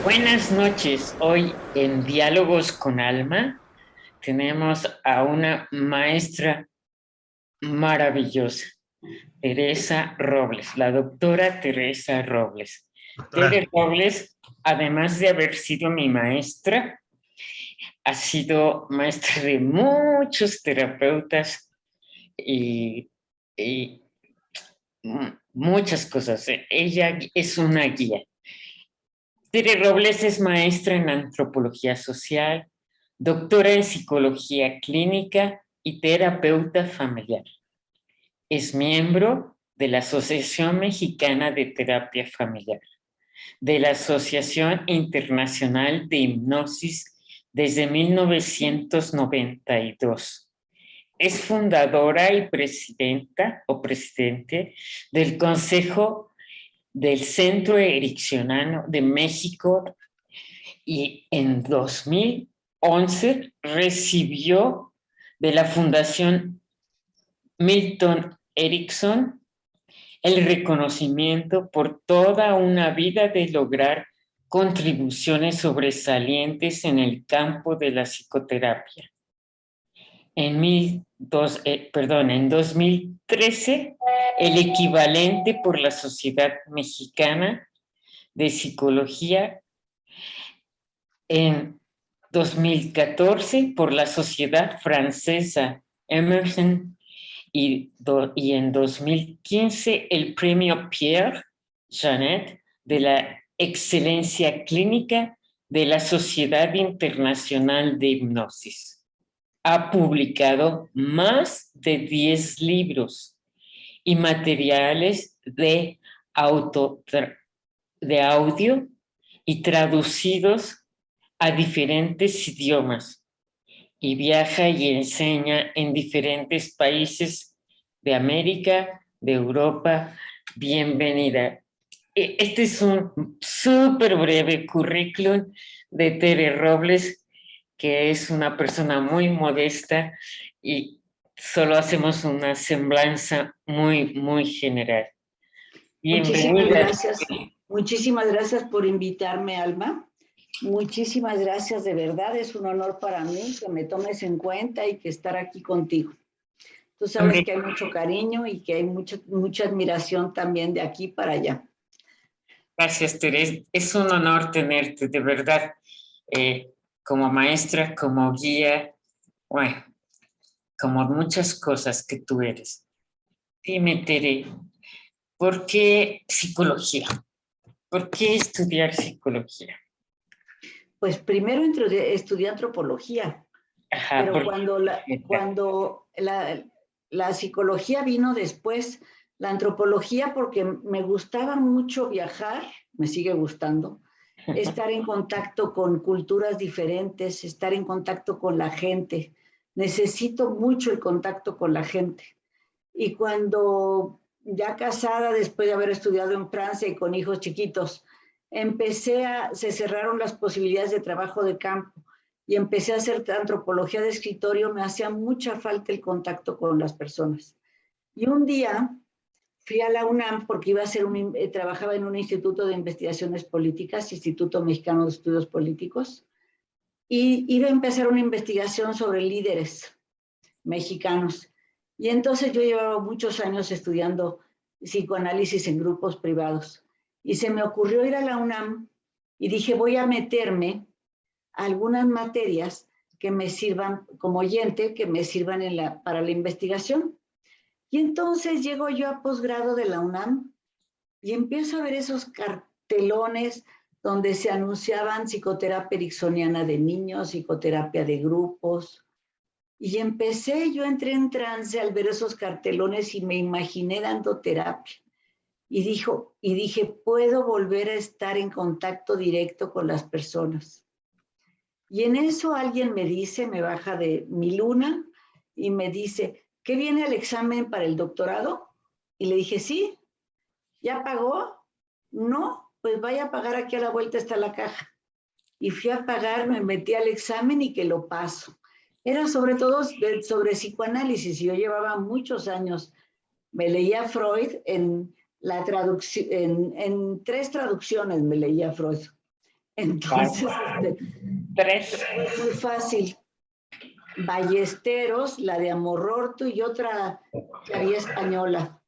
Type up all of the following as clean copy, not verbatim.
Buenas noches. Hoy en Diálogos con Alma tenemos a una maestra maravillosa, Teresa Robles, la doctora Teresa Robles. Doctora, Tere Robles, además de haber sido mi maestra, ha sido maestra de muchos terapeutas y, y muchas cosas. Ella es una guía. Tere Robles es maestra en antropología social, doctora en psicología clínica y terapeuta familiar. Es miembro de la Asociación Mexicana de Terapia Familiar, de la Asociación Internacional de Hipnosis desde 1992. Es fundadora y presidenta o presidente del Consejo del Centro Ericksoniano de México y en 2011 recibió de la Fundación Milton Erickson el reconocimiento por toda una vida de lograr contribuciones sobresalientes en el campo de la psicoterapia. En 2013, el equivalente por la Sociedad Mexicana de Psicología, en 2014 por la Sociedad Francesa Emerson y en 2015 el premio Pierre Janet de la excelencia clínica de la Sociedad Internacional de Hipnosis. Ha publicado más de 10 libros y materiales de audio y traducidos a diferentes idiomas y viaja y enseña en diferentes países de América, de Europa. Bienvenida. Este es un súper breve currículum de Tere Robles, que es una persona muy modesta y solo hacemos una semblanza muy, muy general. Muchísimas Bienvenida. gracias. Muchísimas gracias por invitarme, Alma. Muchísimas gracias, de verdad. Es un honor para mí que me tomes en cuenta y que estar aquí contigo. Tú sabes que hay mucho cariño y que hay mucha admiración también de aquí para allá. Gracias, Teresa. Es un honor tenerte, de verdad, como maestra, como guía, bueno, como muchas cosas que tú eres. Dime, Tere, ¿por qué psicología? ¿Por qué estudiar psicología? Pues primero estudié antropología, Ajá, pero cuando la psicología vino después, la antropología porque me gustaba mucho viajar, me sigue gustando, estar en contacto con culturas diferentes, estar en contacto con la gente. Necesito mucho el contacto con la gente. Y cuando ya casada, después de haber estudiado en Francia y con hijos chiquitos, se cerraron las posibilidades de trabajo de campo y empecé a hacer antropología de escritorio. Me hacía mucha falta el contacto con las personas. Y un día fui a la UNAM porque trabajaba en un instituto de investigaciones políticas, Instituto Mexicano de Estudios Políticos, y iba a empezar una investigación sobre líderes mexicanos. Y entonces yo llevaba muchos años estudiando psicoanálisis en grupos privados. Y se me ocurrió ir a la UNAM y dije, voy a meterme a algunas materias que me sirvan como oyente, que me sirvan para la investigación. Y entonces llego yo a posgrado de la UNAM y empiezo a ver esos cartelones donde se anunciaban psicoterapia ericksoniana de niños, psicoterapia de grupos. Y yo entré en trance al ver esos cartelones y me imaginé dando terapia. Y dije, puedo volver a estar en contacto directo con las personas. Y en eso alguien me baja de mi luna y me dice, ¿qué viene el examen para el doctorado? Y le dije, sí. ¿Ya pagó? No, pues vaya a pagar, aquí a la vuelta está la caja. Y fui a pagar, me metí al examen y que lo paso. Era sobre todo sobre psicoanálisis. Yo llevaba muchos años. Me leía Freud en 3 traducciones, me leía Freud. Entonces, Tres. fue muy fácil. Ballesteros, la de Amororto y otra que había española.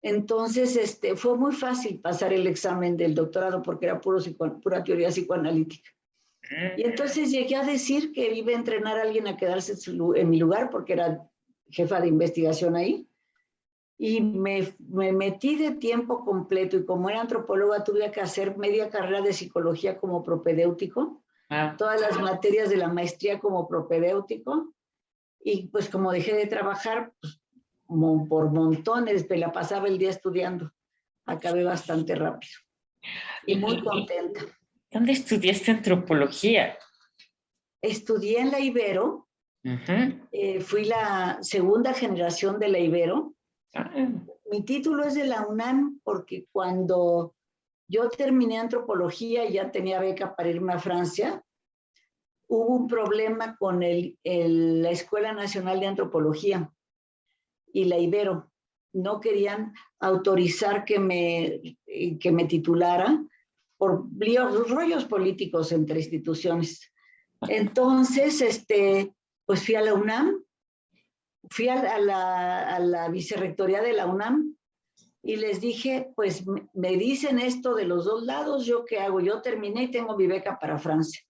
Entonces, fue muy fácil pasar el examen del doctorado porque era pura teoría psicoanalítica. Y entonces llegué a decir que iba a entrenar a alguien a quedarse en mi lugar porque era jefa de investigación ahí. Y me metí de tiempo completo y como era antropóloga tuve que hacer media carrera de psicología como propedéutico, todas las materias de la maestría como propedéutico. Y pues como dejé de trabajar, pues, por montones, me la pasaba el día estudiando. Acabé bastante rápido y muy contenta. ¿Dónde estudiaste antropología? Estudié en la Ibero, fui la segunda generación de la Ibero. Mi título es de la UNAM porque cuando yo terminé antropología y ya tenía beca para irme a Francia, hubo un problema con la Escuela Nacional de Antropología y la Ibero. No querían autorizar que me titulara por rollos políticos entre instituciones. Entonces, pues fui a la UNAM, fui a la vicerrectoría de la UNAM y les dije, pues me dicen esto de los dos lados, ¿yo qué hago? Yo terminé y tengo mi beca para Francia.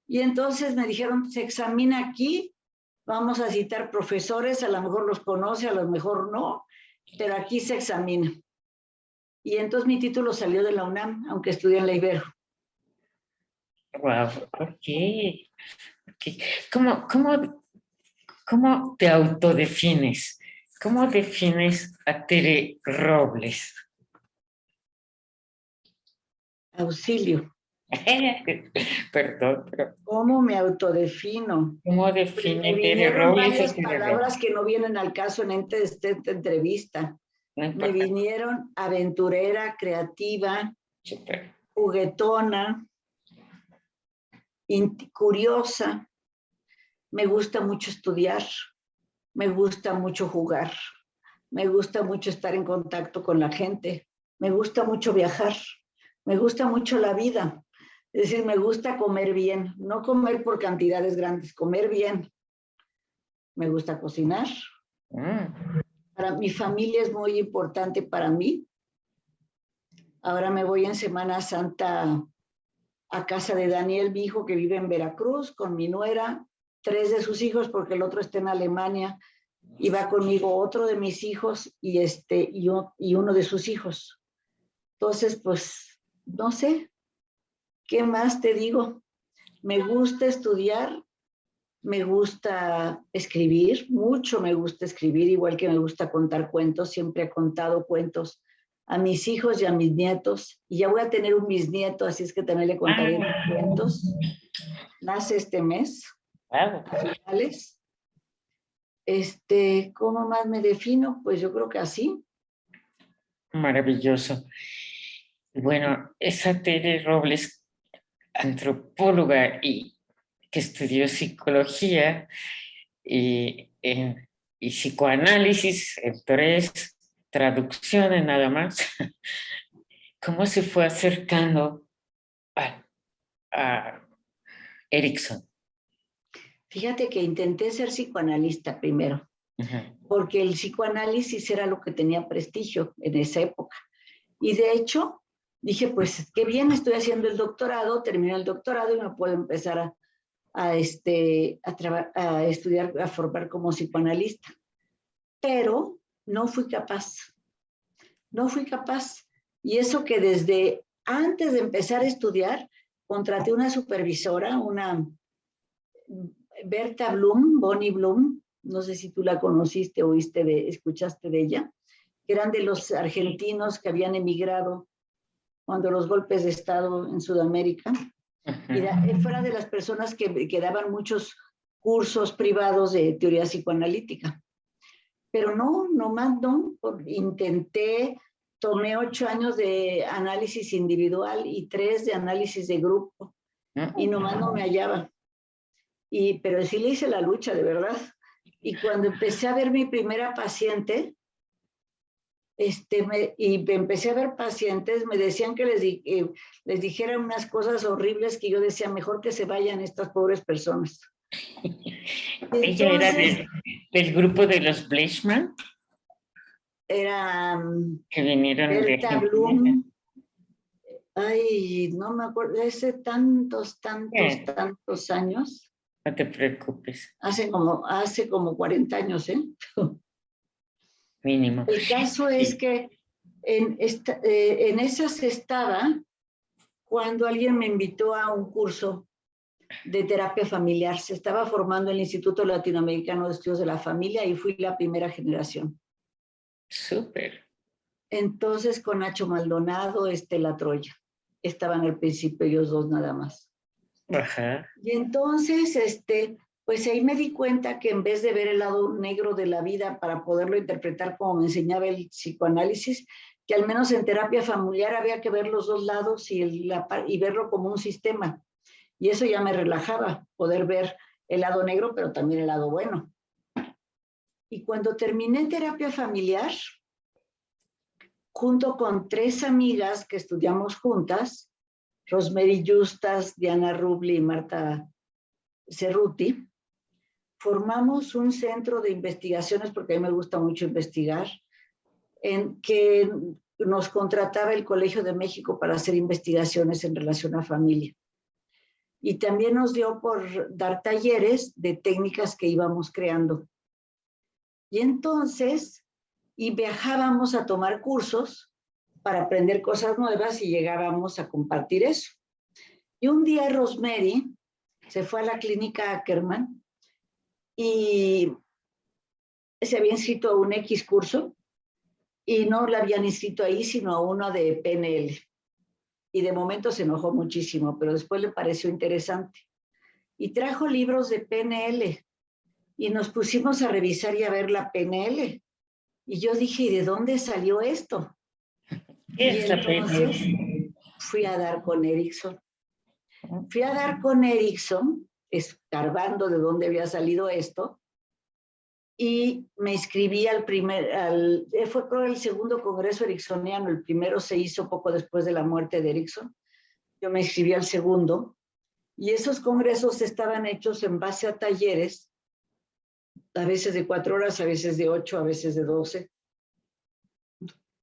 Y entonces me dijeron, se examina aquí, vamos a citar profesores, a lo mejor los conoce, a lo mejor no, pero aquí se examina. Y entonces mi título salió de la UNAM, aunque estudié en la Ibero. Wow, ok. ¿Cómo te autodefines? ¿Cómo defines a Tere Robles? Auxilio. Perdón, pero ¿Cómo me autodefino? ¿cómo Pues define me Tere vinieron Robles varias a Tere palabras Robles? que no vienen al caso en esta entrevista. No Me importa. vinieron aventurera, creativa, Súper. juguetona, curiosa. Me gusta mucho estudiar, me gusta mucho jugar, me gusta mucho estar en contacto con la gente, me gusta mucho viajar, me gusta mucho la vida. Es decir, me gusta comer bien, no comer por cantidades grandes, comer bien. Me gusta cocinar. Para mi familia es muy importante para mí. Ahora me voy en Semana Santa a casa de Daniel, mi hijo que vive en Veracruz, con mi nuera, 3 de sus hijos, porque el otro está en Alemania, y va conmigo otro de mis hijos y uno de sus hijos. Entonces, pues, no sé, ¿qué más te digo? Me gusta estudiar, me gusta escribir, mucho me gusta escribir, igual que me gusta contar cuentos, siempre he contado cuentos a mis hijos y a mis nietos, y ya voy a tener un bisnieto, así es que también le contaré cuentos. Nace este mes, a finales. ¿Cómo más me defino? Pues yo creo que así. Maravilloso. Bueno, esa Tere Robles, antropóloga y que estudió psicología y psicoanálisis en 3 traducciones nada más, ¿cómo se fue acercando a Erickson? Fíjate que intenté ser psicoanalista primero, porque el psicoanálisis era lo que tenía prestigio en esa época. Y de hecho, dije, pues qué bien, estoy haciendo el doctorado, termino el doctorado y me puedo empezar a estudiar, a formar como psicoanalista. Pero no fui capaz. Y eso que desde antes de empezar a estudiar, contraté una supervisora, una Berta Bloom, Bonnie Bloom, no sé si tú la conociste, escuchaste de ella, que eran de los argentinos que habían emigrado cuando los golpes de Estado en Sudamérica. Y fuera de las personas que daban muchos cursos privados de teoría psicoanalítica. Pero nomás no, intenté, tomé 8 años de análisis individual y 3 de análisis de grupo, y nomás no me hallaba. Pero sí le hice la lucha, de verdad. Y cuando empecé a ver mi primera paciente, y empecé a ver pacientes, me decían que les dijera unas cosas horribles que yo decía, mejor que se vayan estas pobres personas. Ella era del grupo de los Blechman. Era que vinieron de Berta Argentina. Blum. Ay, no me acuerdo, hace tantos años. No te preocupes. Hace como 40 años, ¿eh? Mínimo. El caso es que en esas estaba cuando alguien me invitó a un curso de terapia familiar. Se estaba formando el Instituto Latinoamericano de Estudios de la Familia y fui la primera generación. Súper. Entonces, con Nacho Maldonado, La Troya. Estaban al principio ellos dos nada más. Ajá. Y entonces, pues ahí me di cuenta que en vez de ver el lado negro de la vida para poderlo interpretar como me enseñaba el psicoanálisis, que al menos en terapia familiar había que ver los dos lados y verlo como un sistema. Y eso ya me relajaba, poder ver el lado negro, pero también el lado bueno. Y cuando terminé terapia familiar, junto con 3 amigas que estudiamos juntas, Rosemary Justas, Diana Rubli y Marta Cerruti, formamos un centro de investigaciones, porque a mí me gusta mucho investigar, en que nos contrataba el Colegio de México para hacer investigaciones en relación a familia. Y también nos dio por dar talleres de técnicas que íbamos creando. Y entonces, viajábamos a tomar cursos para aprender cosas nuevas y llegábamos a compartir eso. Y un día Rosemary se fue a la clínica Ackerman y se había inscrito a un X curso y no la habían inscrito ahí, sino a uno de PNL. Y de momento se enojó muchísimo, pero después le pareció interesante. Y trajo libros de PNL y nos pusimos a revisar y a ver la PNL. Y yo dije, ¿y de dónde salió esto? ¿Qué Y es la entonces PNL? fui a dar con Erickson. Fui a dar con Erickson, escarbando de dónde había salido esto, y me inscribí fue creo el segundo congreso ericksoniano, el primero se hizo poco después de la muerte de Erickson, yo me inscribí al segundo, y esos congresos estaban hechos en base a talleres, a veces de 4 horas, a veces de 8, a veces de 12,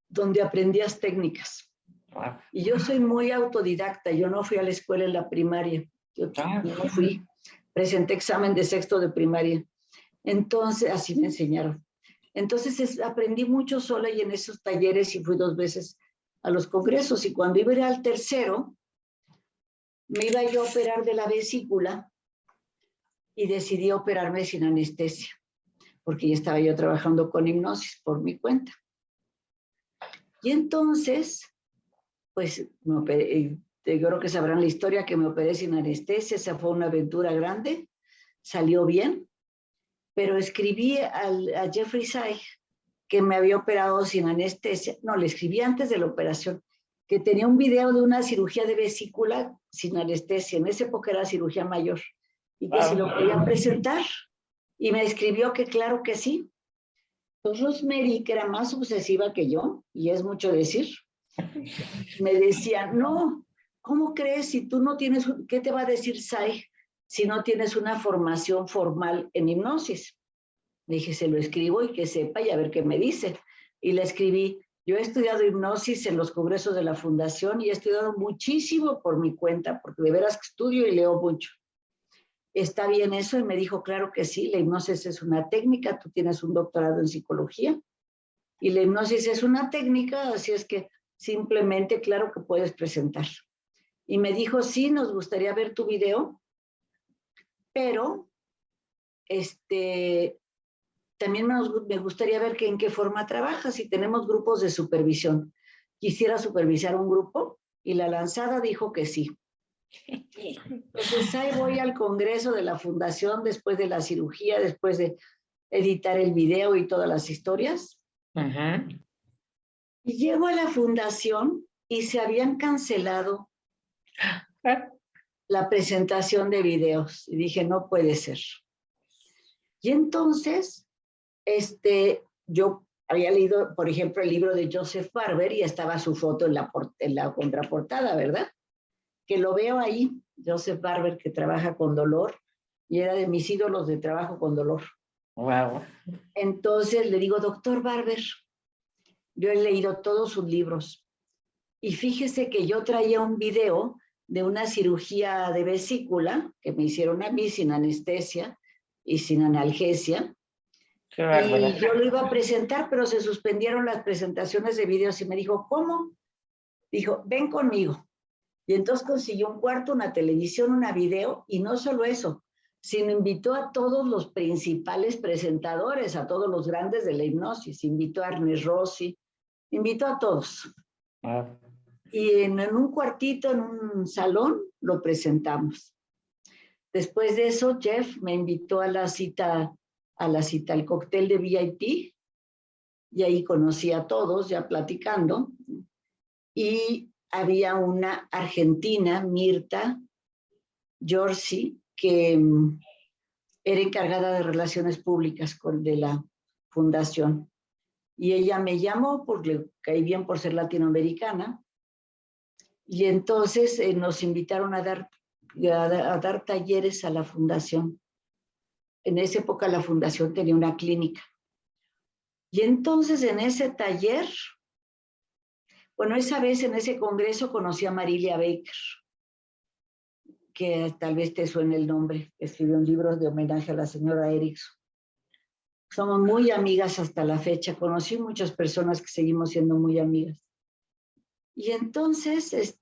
donde aprendías técnicas. Wow. Y yo soy muy autodidacta, yo no fui a la escuela en la primaria, yo no fui, presenté examen de sexto de primaria. Entonces, así me enseñaron. Entonces, aprendí mucho sola y en esos talleres y fui 2 veces a los congresos. Y cuando iba a ir al tercero, me iba yo a operar de la vesícula y decidí operarme sin anestesia, porque ya estaba yo trabajando con hipnosis por mi cuenta. Y entonces, pues, me operé, yo creo que sabrán la historia que me operé sin anestesia, esa fue una aventura grande, salió bien. Pero escribí a Jeffrey Zeig, que me había operado sin anestesia, no, le escribí antes de la operación, que tenía un video de una cirugía de vesícula sin anestesia, en esa época era cirugía mayor, y que si lo podía presentar, y me escribió que claro que sí. Entonces Rosemary, que era más obsesiva que yo, y es mucho decir, me decía, no, ¿cómo crees si tú no tienes, qué te va a decir Zeig si no tienes una formación formal en hipnosis? Le dije, se lo escribo y que sepa y a ver qué me dice. Y le escribí, yo he estudiado hipnosis en los congresos de la fundación y he estudiado muchísimo por mi cuenta, porque de veras que estudio y leo mucho. ¿Está bien eso? Y me dijo, claro que sí, la hipnosis es una técnica, tú tienes un doctorado en psicología y la hipnosis es una técnica, así es que simplemente, claro que puedes presentar. Y me dijo, sí, nos gustaría ver tu video, pero también me gustaría ver en qué forma trabajas, si tenemos grupos de supervisión. Quisiera supervisar un grupo y la lanzada dijo que sí. Entonces ahí voy al congreso de la fundación después de la cirugía, después de editar el video y todas las historias. Uh-huh. Y llego a la fundación y se habían cancelado la presentación de videos. Y dije, no puede ser. Y entonces, yo había leído, por ejemplo, el libro de Joseph Barber y estaba su foto en la contraportada, ¿verdad? Que lo veo ahí, Joseph Barber, que trabaja con dolor, y era de mis ídolos de trabajo con dolor. Wow. Entonces le digo, doctor Barber, yo he leído todos sus libros, y fíjese que yo traía un video de una cirugía de vesícula que me hicieron a mí sin anestesia y sin analgesia, Qué y bárbara. yo lo iba a presentar, pero se suspendieron las presentaciones de videos y me dijo, ¿cómo? Dijo, ven conmigo. Y entonces consiguió un cuarto, una televisión, una video, y no solo eso, sino invitó a todos los principales presentadores, a todos los grandes de la hipnosis, invitó a Ernest Rossi, invitó a todos. Wow. Y en un cuartito, en un salón, lo presentamos. Después de eso, Jeff me invitó a la cita, al cóctel de VIP, y ahí conocí a todos, ya platicando, y había una argentina, Mirta Giorgi, que era encargada de relaciones públicas de la fundación. Y ella me llamó porque le caí bien por ser latinoamericana. Y entonces nos invitaron a dar talleres a la fundación. En esa época la fundación tenía una clínica. Y entonces en ese taller, bueno, esa vez en ese congreso conocí a Marilia Baker, que tal vez te suene el nombre, escribió un libro de homenaje a la señora Erickson. Somos muy amigas hasta la fecha, conocí muchas personas que seguimos siendo muy amigas. Y entonces,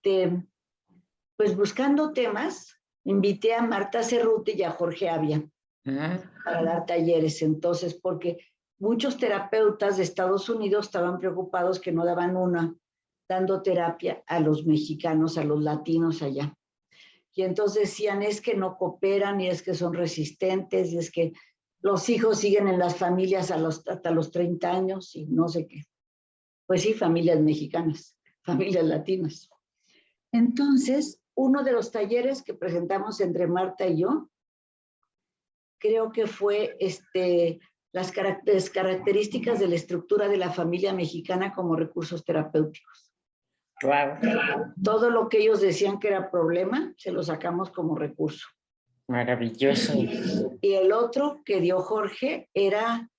pues buscando temas, invité a Marta Cerruti y a Jorge Avia para dar talleres. Entonces, porque muchos terapeutas de Estados Unidos estaban preocupados que no daban dando terapia a los mexicanos, a los latinos allá. Y entonces decían, es que no cooperan, y es que son resistentes, y es que los hijos siguen en las familias hasta los 30 años, y no sé qué. Pues sí, familias mexicanas, familias latinas. Entonces, uno de los talleres que presentamos entre Marta y yo, creo que fue las características de la estructura de la familia mexicana como recursos terapéuticos. Wow. Todo lo que ellos decían que era problema, se lo sacamos como recurso. Maravilloso. Y el otro que dio Jorge era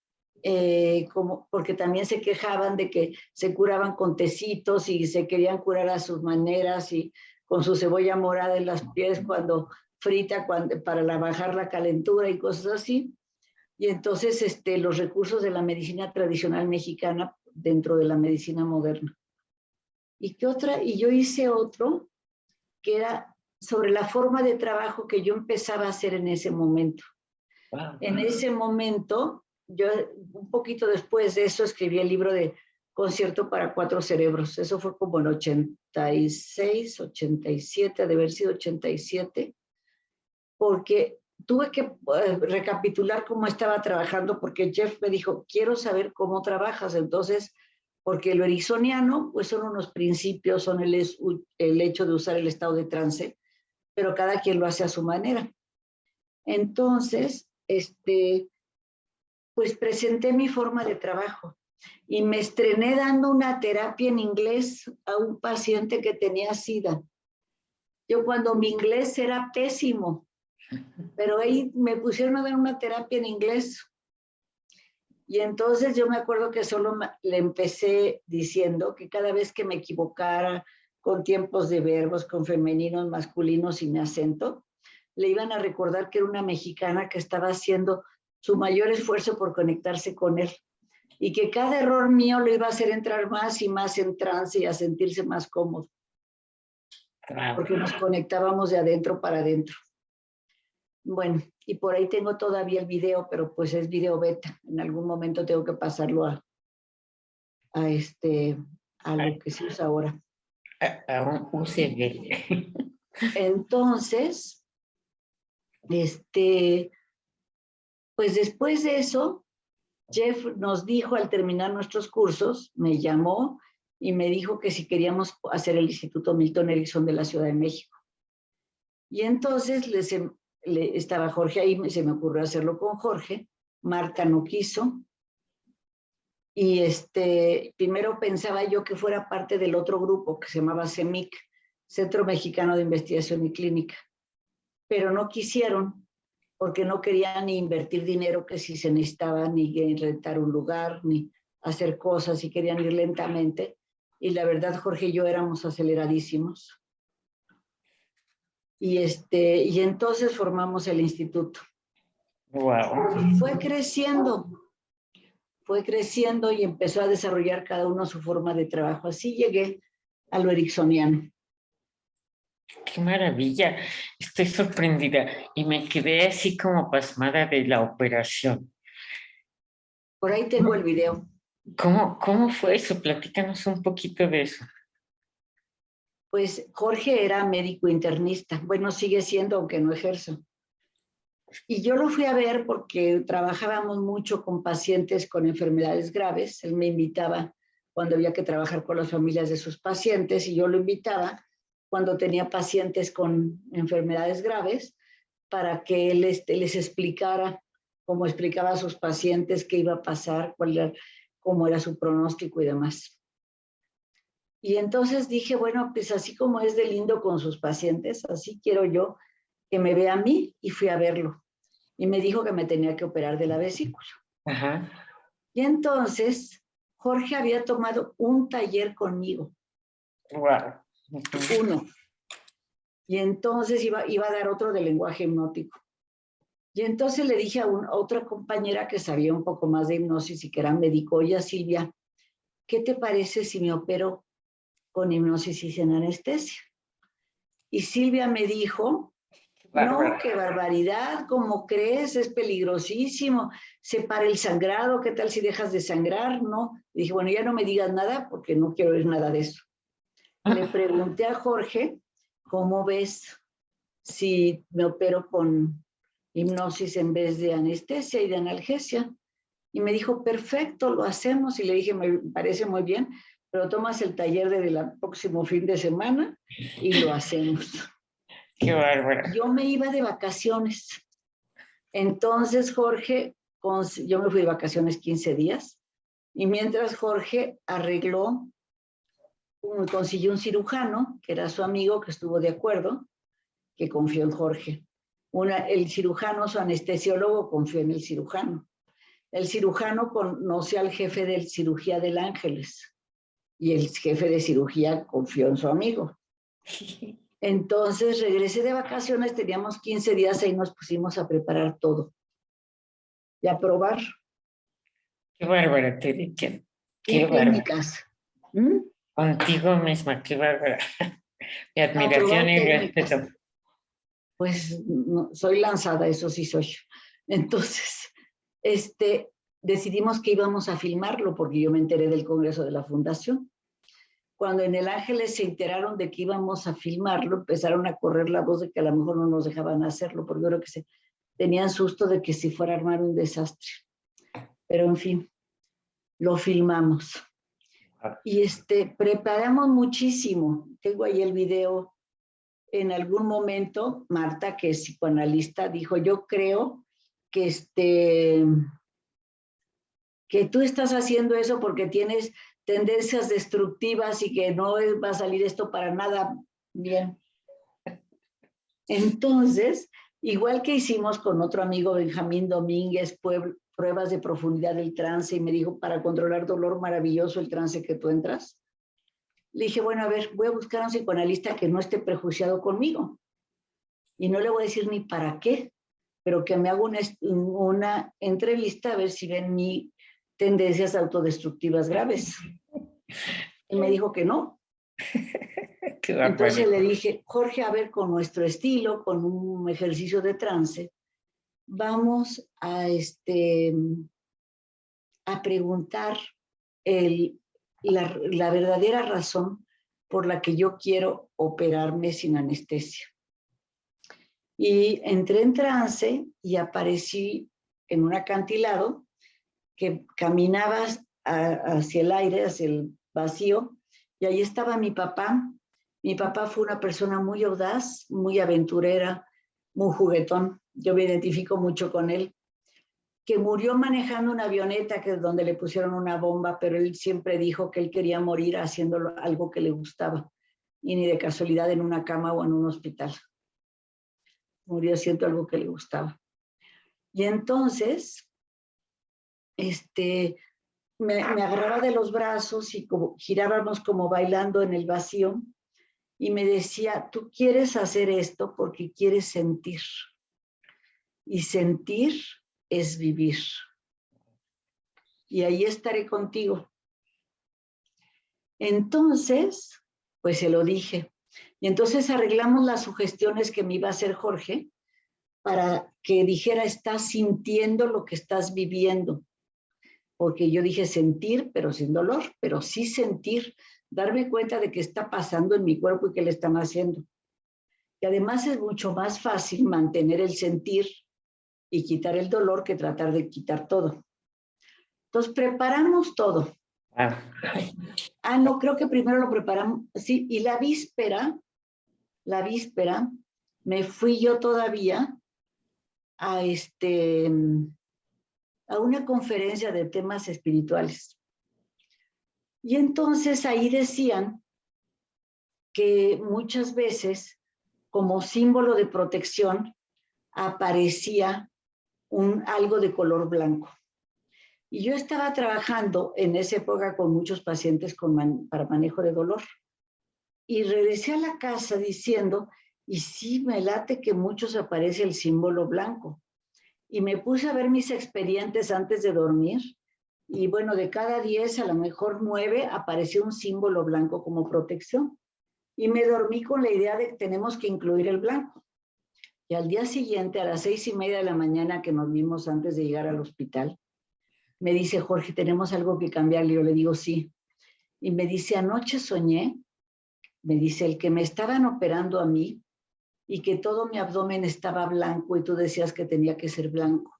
porque también se quejaban de que se curaban con tecitos y se querían curar a sus maneras y con su cebolla morada en las pies cuando frita, para bajar la calentura y cosas así. Y entonces los recursos de la medicina tradicional mexicana dentro de la medicina moderna. ¿Y qué otra? Y yo hice otro que era sobre la forma de trabajo que yo empezaba a hacer en ese momento. Wow. En ese momento, yo un poquito después de eso escribí el libro de Concierto para 4 cerebros. Eso fue como en 86, 87, de haber sido 87, porque tuve que recapitular cómo estaba trabajando, porque Jeff me dijo, quiero saber cómo trabajas. Entonces, porque lo ericksoniano, pues son unos principios, son el hecho de usar el estado de trance, pero cada quien lo hace a su manera. Entonces, pues presenté mi forma de trabajo y me estrené dando una terapia en inglés a un paciente que tenía SIDA. Yo cuando mi inglés era pésimo, pero ahí me pusieron a dar una terapia en inglés. Y entonces yo me acuerdo que solo le empecé diciendo que cada vez que me equivocara con tiempos de verbos, con femeninos, masculinos y mi acento, le iban a recordar que era una mexicana que estaba haciendo su mayor esfuerzo por conectarse con él y que cada error mío lo iba a hacer entrar más y más en trance y a sentirse más cómodo, porque nos conectábamos de adentro para adentro. Bueno, y por ahí tengo todavía el video, pero pues es video beta. En algún momento tengo que pasarlo a lo que se usa ahora. A un USB. Entonces, pues después de eso, Jeff nos dijo al terminar nuestros cursos, me llamó y me dijo que si queríamos hacer el Instituto Milton Erickson de la Ciudad de México. Y entonces estaba Jorge ahí, se me ocurrió hacerlo con Jorge, Marta no quiso, Y primero pensaba yo que fuera parte del otro grupo que se llamaba CEMIC, Centro Mexicano de Investigación y Clínica, pero no quisieron porque no querían ni invertir dinero que si se necesitaba, ni rentar un lugar, ni hacer cosas, y querían ir lentamente. Y la verdad, Jorge y yo éramos aceleradísimos. Y entonces formamos el instituto. Wow. Y fue creciendo y empezó a desarrollar cada uno su forma de trabajo. Así llegué a lo ericksoniano. Qué maravilla. Estoy sorprendida y me quedé así como pasmada de la operación. Por ahí tengo el video. ¿Cómo fue eso? Platícanos un poquito de eso. Pues Jorge era médico internista. Bueno, sigue siendo, aunque no ejerzo. Y yo lo fui a ver porque trabajábamos mucho con pacientes con enfermedades graves. Él me invitaba cuando había que trabajar con las familias de sus pacientes, y yo lo invitaba cuando tenía pacientes con enfermedades graves para que él les explicara, como explicaba a sus pacientes, qué iba a pasar, cómo era su pronóstico y demás. Y entonces dije, bueno, pues así como es de lindo con sus pacientes, así quiero yo que me vea a mí, y fui a verlo. Y me dijo que me tenía que operar de la vesícula. Ajá. Y entonces Jorge había tomado un taller conmigo. Wow. Uno. Y entonces iba a dar otro de lenguaje hipnótico. Y entonces le dije a otra compañera que sabía un poco más de hipnosis y que era médico: oye, Silvia, ¿qué te parece si me opero con hipnosis y sin anestesia? Y Silvia me dijo: no, qué barbaridad, ¿cómo crees? Es peligrosísimo, se para el sangrado, ¿qué tal si dejas de sangrar? No. Y dije, bueno, ya no me digas nada porque no quiero oír nada de eso. Le pregunté a Jorge, ¿cómo ves si me opero con hipnosis en vez de anestesia y de analgesia? Y me dijo, perfecto, lo hacemos. Y le dije, me parece muy bien, pero tomas el taller del próximo fin de semana y lo hacemos. Qué bárbara. Yo me iba de vacaciones. Entonces Jorge, yo me fui de vacaciones 15 días, y mientras Jorge consiguió un cirujano, que era su amigo, que estuvo de acuerdo, que confió en Jorge. El cirujano, su anestesiólogo, confió en el cirujano. El cirujano conoció al jefe de cirugía del Ángeles, y el jefe de cirugía confió en su amigo. Entonces regresé de vacaciones, teníamos 15 días, ahí nos pusimos a preparar todo y a probar. Qué bárbara, te dije. ¿Qué Qué bárbara. técnicas? ¿Mm? Contigo misma, qué bárbara. Mi A admiración probar y técnicas. respeto. Pues no, soy lanzada, eso sí soy. Entonces, decidimos que íbamos a filmarlo porque yo me enteré del Congreso de la Fundación. Cuando en el Ángeles se enteraron de que íbamos a filmarlo, empezaron a correr la voz de que a lo mejor no nos dejaban hacerlo, porque yo creo que tenían susto de que si fuera a armar un desastre. Pero en fin, lo filmamos. Y preparamos muchísimo. Tengo ahí el video. En algún momento, Marta, que es psicoanalista, dijo, yo creo que, que tú estás haciendo eso porque tienes tendencias destructivas y que no va a salir esto para nada bien. Entonces, igual que hicimos con otro amigo, Benjamín Domínguez, pruebas de profundidad del trance, y me dijo, para controlar dolor, maravilloso el trance que tú entras. Le dije, bueno, a ver, voy a buscar a un psicoanalista que no esté prejuiciado conmigo. Y no le voy a decir ni para qué, pero que me haga una entrevista a ver si ven mis tendencias autodestructivas graves. Y me dijo que no. Qué Entonces le barbaridad. dije, Jorge, a ver, con nuestro estilo, con un ejercicio de trance, vamos a preguntar la verdadera razón por la que yo quiero operarme sin anestesia. Y entré en trance y aparecí en un acantilado que caminabas hacia el aire, hacia el vacío, y ahí estaba mi papá. Mi papá fue una persona muy audaz, muy aventurera, muy juguetón. Yo me identifico mucho con él. que murió manejando una avioneta que es donde le pusieron una bomba, pero él siempre dijo que él quería morir haciendo algo que le gustaba, y ni de casualidad en una cama o en un hospital. Murió haciendo algo que le gustaba. Y entonces, me agarraba de los brazos y girábamos como bailando en el vacío, y me decía, tú quieres hacer esto porque quieres sentir, y sentir es vivir. Y ahí estaré contigo. Entonces, pues se lo dije. Y entonces arreglamos las sugestiones que me iba a hacer Jorge para que dijera, estás sintiendo lo que estás viviendo. Porque yo dije sentir, pero sin dolor, pero sí sentir, darme cuenta de qué está pasando en mi cuerpo y qué le están haciendo. Y además es mucho más fácil mantener el sentir y quitar el dolor que tratar de quitar todo. Entonces preparamos todo. No, creo que primero lo preparamos, sí, y la víspera, me fui yo todavía a una conferencia de temas espirituales. Y entonces ahí decían que muchas veces, como símbolo de protección, aparecía algo de color blanco. Y yo estaba trabajando en esa época con muchos pacientes para manejo de dolor. Y regresé a la casa diciendo, y sí, me late que muchos aparece el símbolo blanco. Y me puse a ver mis expedientes antes de dormir, y bueno, de cada 10, a lo mejor 9, apareció un símbolo blanco como protección. Y me dormí con la idea de que tenemos que incluir el blanco. Y al día siguiente, a las 6:30 de la mañana que nos vimos antes de llegar al hospital, me dice, Jorge, ¿tenemos algo que cambiar? Y yo le digo, sí. Y me dice, anoche soñé, me dice, el que me estaban operando a mí y que todo mi abdomen estaba blanco y tú decías que tenía que ser blanco.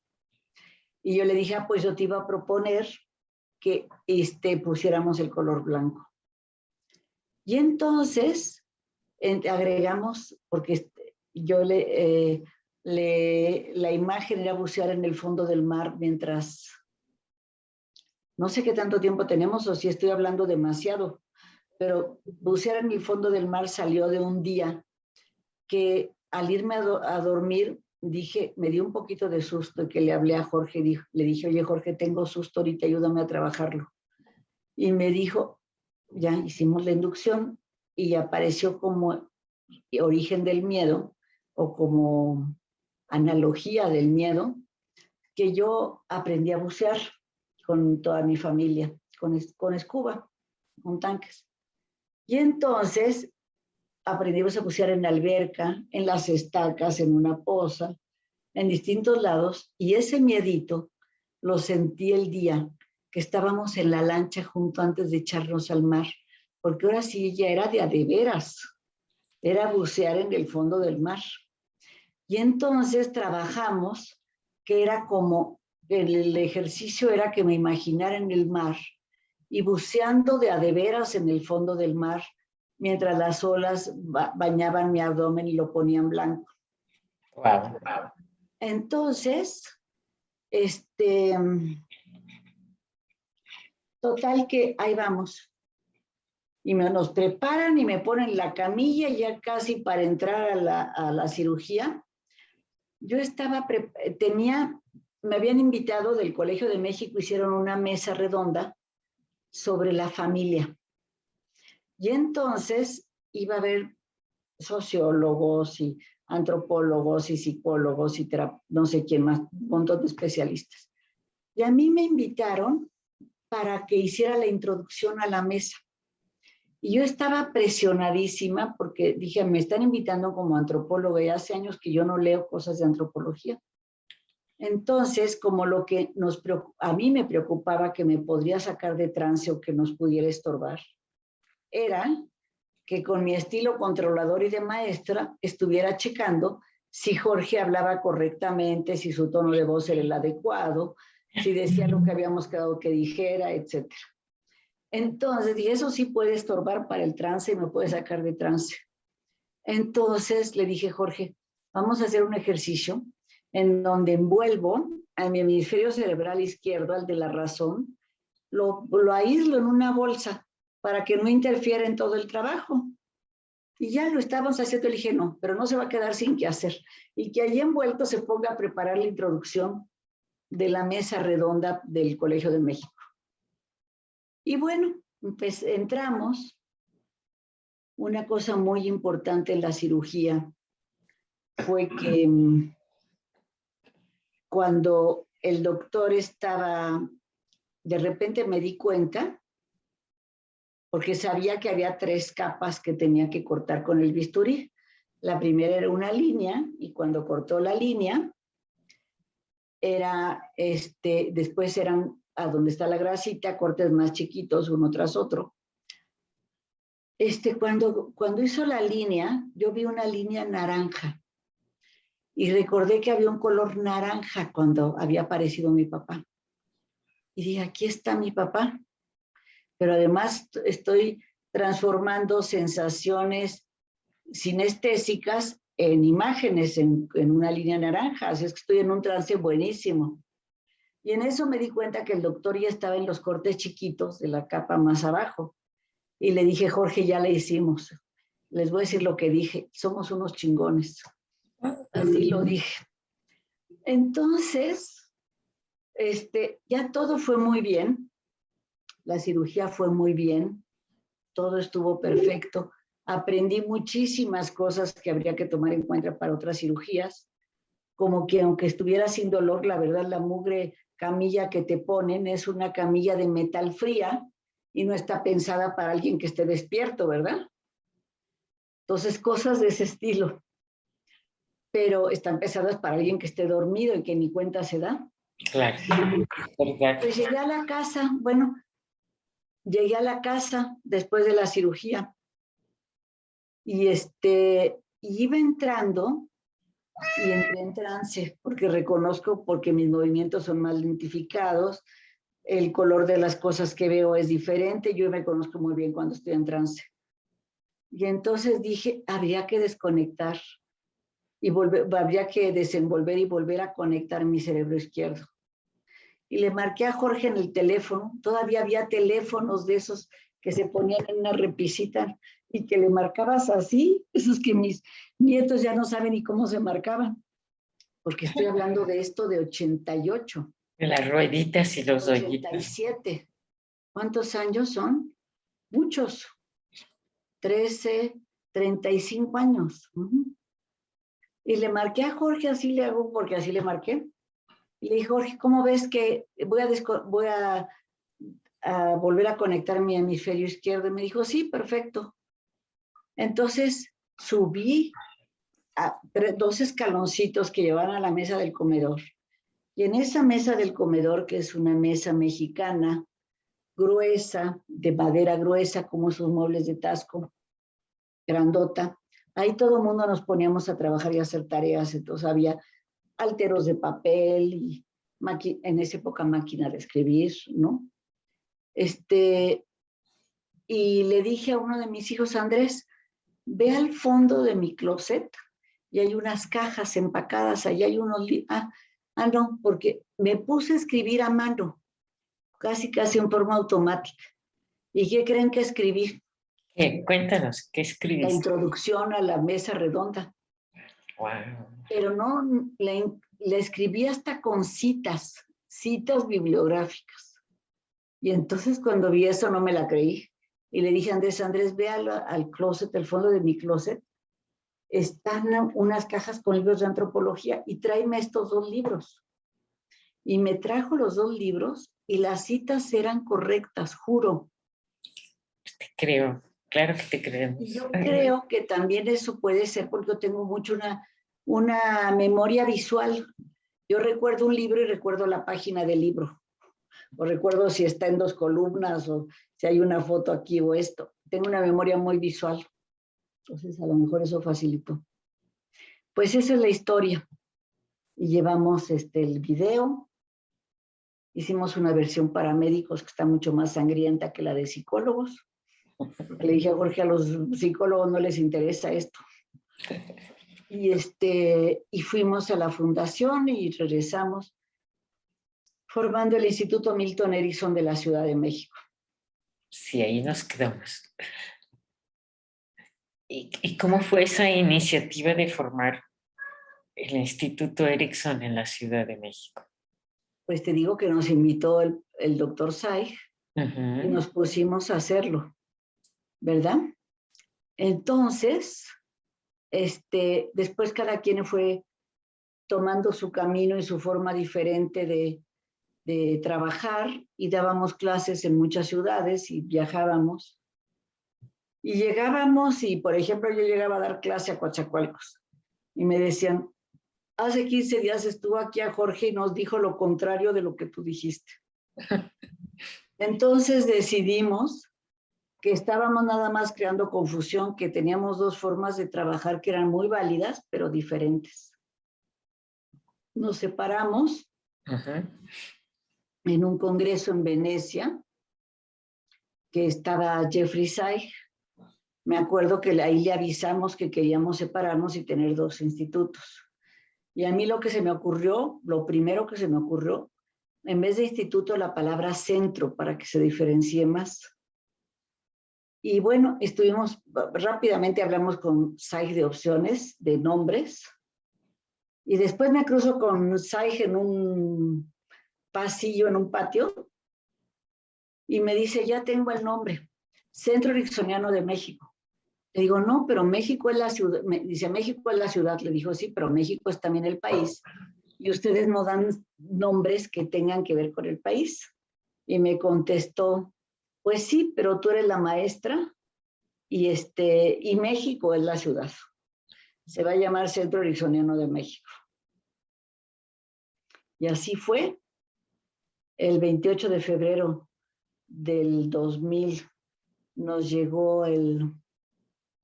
Y yo le dije, pues yo te iba a proponer que pusiéramos el color blanco. Y entonces agregamos, porque la imagen era bucear en el fondo del mar mientras, no sé qué tanto tiempo tenemos o si estoy hablando demasiado, pero bucear en el fondo del mar salió de un día que al irme a dormir, me dio un poquito de susto, que le hablé a Jorge, le dije, oye Jorge, tengo susto ahorita, ayúdame a trabajarlo. Y me dijo, ya hicimos la inducción y apareció como origen del miedo o como analogía del miedo, que yo aprendí a bucear con toda mi familia, con escuba, con tanques. Y entonces aprendimos a bucear en la alberca, en las estacas, en una poza, en distintos lados, y ese miedito lo sentí el día que estábamos en la lancha junto antes de echarnos al mar, porque ahora sí ya era de a de veras, era bucear en el fondo del mar. Y entonces trabajamos, que era como, el ejercicio era que me imaginara en el mar y buceando de a de veras en el fondo del mar, mientras las olas bañaban mi abdomen y lo ponían blanco. Wow. Entonces, total que ahí vamos. Y nos preparan y me ponen la camilla ya casi para entrar a la cirugía. Yo me habían invitado del Colegio de México, hicieron una mesa redonda sobre la familia. Y entonces iba a haber sociólogos y antropólogos y psicólogos y no sé quién más, un montón de especialistas. Y a mí me invitaron para que hiciera la introducción a la mesa. Y yo estaba presionadísima porque dije, me están invitando como antropóloga y hace años que yo no leo cosas de antropología. Entonces, como lo que a mí me preocupaba que me podría sacar de trance o que nos pudiera estorbar, era que con mi estilo controlador y de maestra estuviera checando si Jorge hablaba correctamente, si su tono de voz era el adecuado, si decía lo que habíamos quedado que dijera, etc. Entonces dije, eso sí puede estorbar para el trance y me puede sacar de trance. Entonces le dije, Jorge, vamos a hacer un ejercicio en donde envuelvo a mi hemisferio cerebral izquierdo, al de la razón, lo aíslo en una bolsa para que no interfiera en todo el trabajo. Y ya lo estábamos haciendo, le dije, no, pero no se va a quedar sin qué hacer. Y que allí envuelto se ponga a preparar la introducción de la mesa redonda del Colegio de México. Y bueno, pues entramos. Una cosa muy importante en la cirugía fue que cuando el doctor estaba, de repente me di cuenta, porque sabía que había 3 capas que tenía que cortar con el bisturí. La primera era una línea, y cuando cortó la línea, después eran, a donde está la grasita, cortes más chiquitos, uno tras otro. Cuando hizo la línea, yo vi una línea naranja, y recordé que había un color naranja cuando había aparecido mi papá. Y dije, aquí está mi papá. Pero además estoy transformando sensaciones sinestésicas en imágenes en una línea naranja, así es que estoy en un trance buenísimo. Y en eso me di cuenta que el doctor ya estaba en los cortes chiquitos de la capa más abajo. Y le dije, Jorge, ya le hicimos. Les voy a decir lo que dije, somos unos chingones. Así lo dije. Entonces, ya todo fue muy bien. La cirugía fue muy bien. Todo estuvo perfecto. Aprendí muchísimas cosas que habría que tomar en cuenta para otras cirugías, como que aunque estuviera sin dolor, la verdad, la mugre camilla que te ponen es una camilla de metal fría y no está pensada para alguien que esté despierto, ¿verdad? Entonces, cosas de ese estilo. Pero están pensadas para alguien que esté dormido y que ni cuenta se da. Claro. Pues llegué a la casa, llegué a la casa después de la cirugía y iba entrando y entré en trance porque reconozco, porque mis movimientos son más lentificados, el color de las cosas que veo es diferente, yo me conozco muy bien cuando estoy en trance. Y entonces dije, habría que desconectar y habría que desenvolver y volver a conectar mi cerebro izquierdo. Y le marqué a Jorge en el teléfono, todavía había teléfonos de esos que se ponían en una repisita y que le marcabas así, esos que mis nietos ya no saben ni cómo se marcaban, porque estoy hablando de esto de 88. De las rueditas y los hoyitos. 87. ¿Cuántos años son? Muchos. 13, 35 años. Y le marqué a Jorge, así le hago, porque así le marqué. Y le dije, Jorge, ¿cómo ves que voy a volver a conectar mi hemisferio izquierdo? Y me dijo, sí, perfecto. Entonces subí a 2 escaloncitos que llevaban a la mesa del comedor. Y en esa mesa del comedor, que es una mesa mexicana, gruesa, de madera gruesa, como esos muebles de Tasco, grandota, ahí todo el mundo nos poníamos a trabajar y a hacer tareas. Entonces había alteros de papel y en esa época máquina de escribir, ¿no? Y le dije a uno de mis hijos, Andrés, ve al fondo de mi closet y hay unas cajas empacadas, ahí hay unos no, porque me puse a escribir a mano, casi en forma automática. ¿Y qué creen que escribí? Cuéntanos, ¿qué escribiste? La introducción a la mesa redonda. Wow. Pero no, la escribí hasta con citas bibliográficas. Y entonces cuando vi eso no me la creí. Y le dije a Andrés, ve al closet, al fondo de mi closet, están unas cajas con libros de antropología y tráeme estos 2 libros. Y me trajo los 2 libros y las citas eran correctas, juro. Te creo, claro que te creemos. Y yo creo que también eso puede ser porque yo tengo mucho una memoria visual. Yo recuerdo un libro y recuerdo la página del libro. O recuerdo si está en 2 columnas o si hay una foto aquí o esto. Tengo una memoria muy visual. Entonces a lo mejor eso facilitó. Pues esa es la historia. Y llevamos el video. Hicimos una versión para médicos que está mucho más sangrienta que la de psicólogos. Le dije a Jorge, a los psicólogos no les interesa esto. y fuimos a la fundación y regresamos formando el Instituto Milton Erickson de la Ciudad de México. Sí, ahí nos quedamos. ¿Y cómo fue esa iniciativa de formar el Instituto Erickson en la Ciudad de México? Pues te digo que nos invitó el doctor Saig y nos pusimos a hacerlo, ¿verdad? Entonces, después cada quien fue tomando su camino y su forma diferente de trabajar y dábamos clases en muchas ciudades y viajábamos. Y llegábamos y, por ejemplo, yo llegaba a dar clase a Coatzacoalcos y me decían, hace 15 días estuvo aquí a Jorge y nos dijo lo contrario de lo que tú dijiste. Entonces decidimos que estábamos nada más creando confusión, que teníamos dos formas de trabajar que eran muy válidas, pero diferentes. Nos separamos en un congreso en Venecia, que estaba Jeffrey Saig. Me acuerdo que ahí le avisamos que queríamos separarnos y tener dos institutos. Y a mí lo que se me ocurrió, lo primero que se me ocurrió, en vez de instituto, la palabra centro, para que se diferencie más. Y bueno, rápidamente hablamos con Saig de opciones, de nombres, y después me cruzo con Saig en un pasillo, en un patio, y me dice, ya tengo el nombre, Centro Ericksoniano de México. Le digo, no, pero México es la ciudad. Me dice, México es la ciudad. Le digo, sí, pero México es también el país. Y ustedes no dan nombres que tengan que ver con el país. Y me contestó, pues sí, pero tú eres la maestra y México es la ciudad. Se va a llamar Centro Ericksoniano de México. Y así fue. El 28 de febrero del 2000 nos llegó el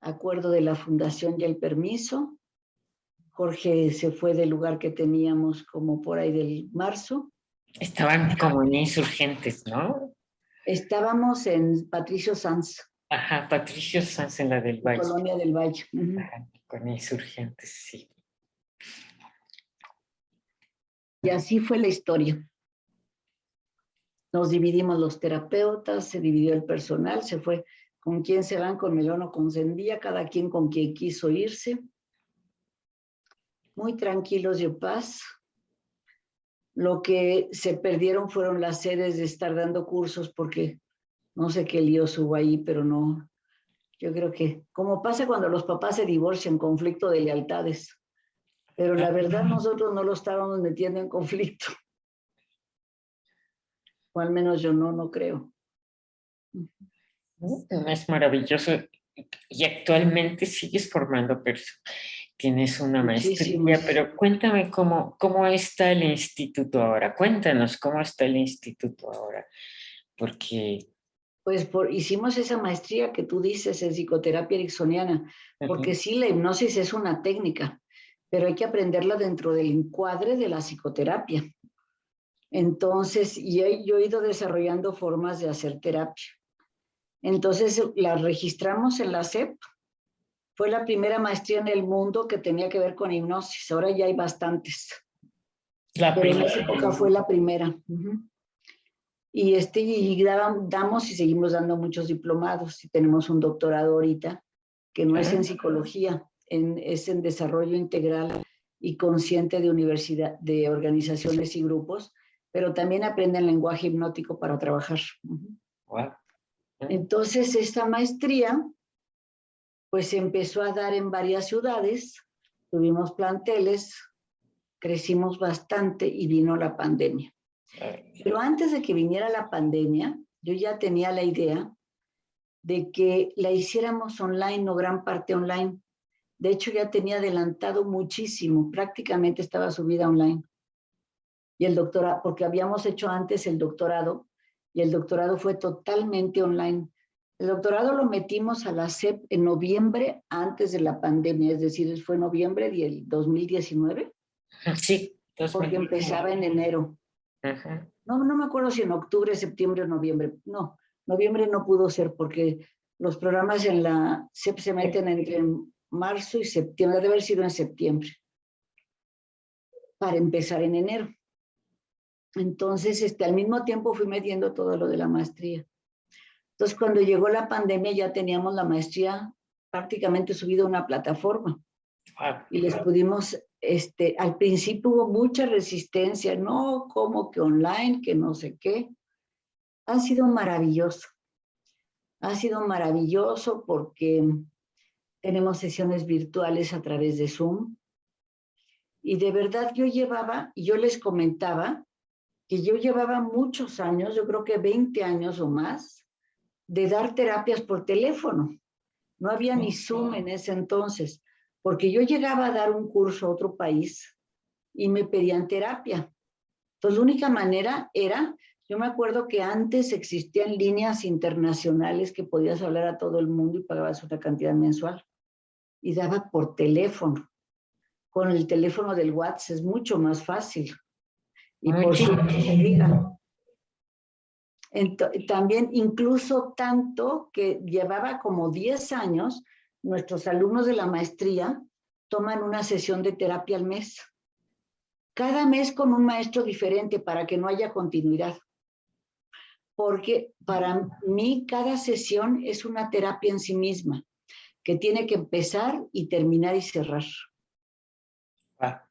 acuerdo de la fundación y el permiso. Jorge se fue del lugar que teníamos como por ahí del marzo. Estaban como en Insurgentes, ¿no? Estábamos en Patricio Sanz. Ajá, Patricio Sanz en la del Valle. Colonia del Valle. Ajá, con Insurgentes, sí. Y así fue la historia. Nos dividimos los terapeutas, se dividió el personal, se fue con quién se van, con Melón o con Sendía, cada quien con quien quiso irse. Muy tranquilos y en paz. Lo que se perdieron fueron las sedes de estar dando cursos porque no sé qué lío hubo ahí, pero no. Yo creo que, como pasa cuando los papás se divorcian, conflicto de lealtades. Pero la verdad nosotros no lo estábamos metiendo en conflicto. O al menos yo no creo. Es maravilloso. Y actualmente sigues formando personas. Tienes una maestría, pero cuéntame cómo está el instituto ahora. Cuéntanos cómo está el instituto ahora. Porque... Pues hicimos esa maestría que tú dices en psicoterapia ericksoniana, porque sí, la hipnosis es una técnica, pero hay que aprenderla dentro del encuadre de la psicoterapia. Entonces, yo he ido desarrollando formas de hacer terapia. Entonces, la registramos en la SEP. Fue la primera maestría en el mundo que tenía que ver con hipnosis. Ahora ya hay bastantes. Pero en esa época fue la primera. Y damos y seguimos dando muchos diplomados. Y tenemos un doctorado ahorita, que no es en psicología, es en desarrollo integral y consciente de organizaciones y grupos, pero también aprenden lenguaje hipnótico para trabajar. Wow. Entonces, esta maestría, pues se empezó a dar en varias ciudades, tuvimos planteles, crecimos bastante y vino la pandemia. Pero antes de que viniera la pandemia, yo ya tenía la idea de que la hiciéramos online o gran parte online. De hecho, ya tenía adelantado muchísimo, prácticamente estaba subida online. Y el doctorado, porque habíamos hecho antes el doctorado, y el doctorado fue totalmente online. El doctorado lo metimos a la SEP en noviembre antes de la pandemia, es decir, fue noviembre del 2019. Sí. Porque empezaba en enero. No me acuerdo si en octubre, septiembre o noviembre. No, noviembre no pudo ser porque los programas en la SEP se meten entre marzo y septiembre, debe haber sido en septiembre, para empezar en enero. Entonces, al mismo tiempo fui metiendo todo lo de la maestría. Entonces, cuando llegó la pandemia, ya teníamos la maestría prácticamente subida a una plataforma. Y les pudimos, al principio hubo mucha resistencia, no, como que online, que no sé qué. Ha sido maravilloso. Ha sido maravilloso porque tenemos sesiones virtuales a través de Zoom. Y de verdad yo les comentaba que yo llevaba muchos años, yo creo que 20 años o más, de dar terapias por teléfono. No había ni Zoom en ese entonces, porque yo llegaba a dar un curso a otro país y me pedían terapia. Entonces, la única manera era, yo me acuerdo que antes existían líneas internacionales que podías hablar a todo el mundo y pagabas una cantidad mensual. Y daba por teléfono. Con el teléfono del WhatsApp es mucho más fácil. Y por Zoom se diga. También incluso tanto que llevaba como 10 años, nuestros alumnos de la maestría toman una sesión de terapia al mes. Cada mes con un maestro diferente para que no haya continuidad. Porque para mí cada sesión es una terapia en sí misma, que tiene que empezar y terminar y cerrar.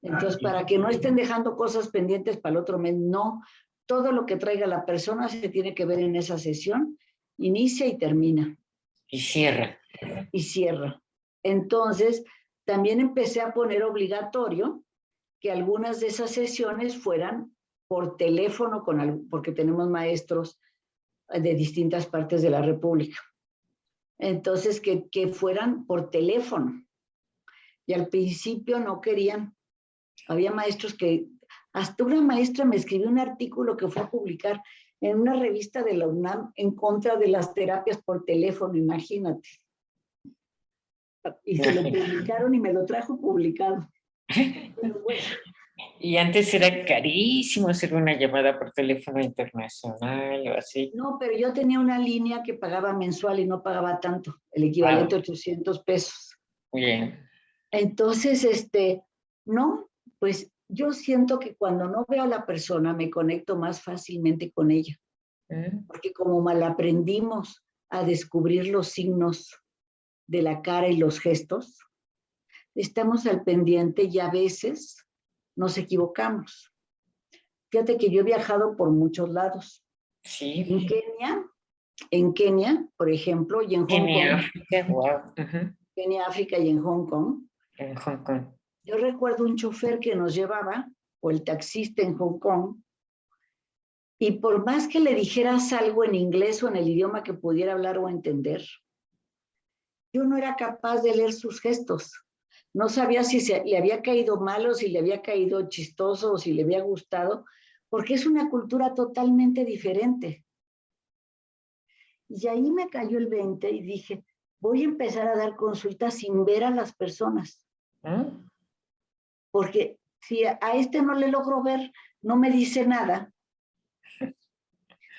Entonces, para que no estén dejando cosas pendientes para el otro mes, no. Todo lo que traiga la persona se tiene que ver en esa sesión, inicia y termina. Y cierra. Y cierra. Entonces, también empecé a poner obligatorio que algunas de esas sesiones fueran por teléfono, porque tenemos maestros de distintas partes de la República. Entonces, que fueran por teléfono. Y al principio no querían. Había maestros que, hasta una maestra me escribió un artículo que fue a publicar en una revista de la UNAM en contra de las terapias por teléfono, imagínate. Y se lo publicaron y me lo trajo publicado. Pero bueno. Y antes era carísimo hacer una llamada por teléfono internacional o así. No, pero yo tenía una línea que pagaba mensual y no pagaba tanto, el equivalente a 800 pesos. Muy bien. Entonces, no, pues yo siento que cuando no veo a la persona me conecto más fácilmente con ella. Porque como mal aprendimos a descubrir los signos de la cara y los gestos, estamos al pendiente y a veces nos equivocamos. Fíjate que yo he viajado por muchos lados. Sí. En Kenia, por ejemplo, y en Hong Kong. África, wow. Kenia, África y en Hong Kong. En Hong Kong. Yo recuerdo un chofer que nos llevaba, o el taxista en Hong Kong, y por más que le dijeras algo en inglés o en el idioma que pudiera hablar o entender, yo no era capaz de leer sus gestos. No sabía si le había caído mal o si le había caído chistoso o si le había gustado, porque es una cultura totalmente diferente. Y ahí me cayó el 20 y dije, voy a empezar a dar consultas sin ver a las personas. Porque si a no le logro ver, no me dice nada.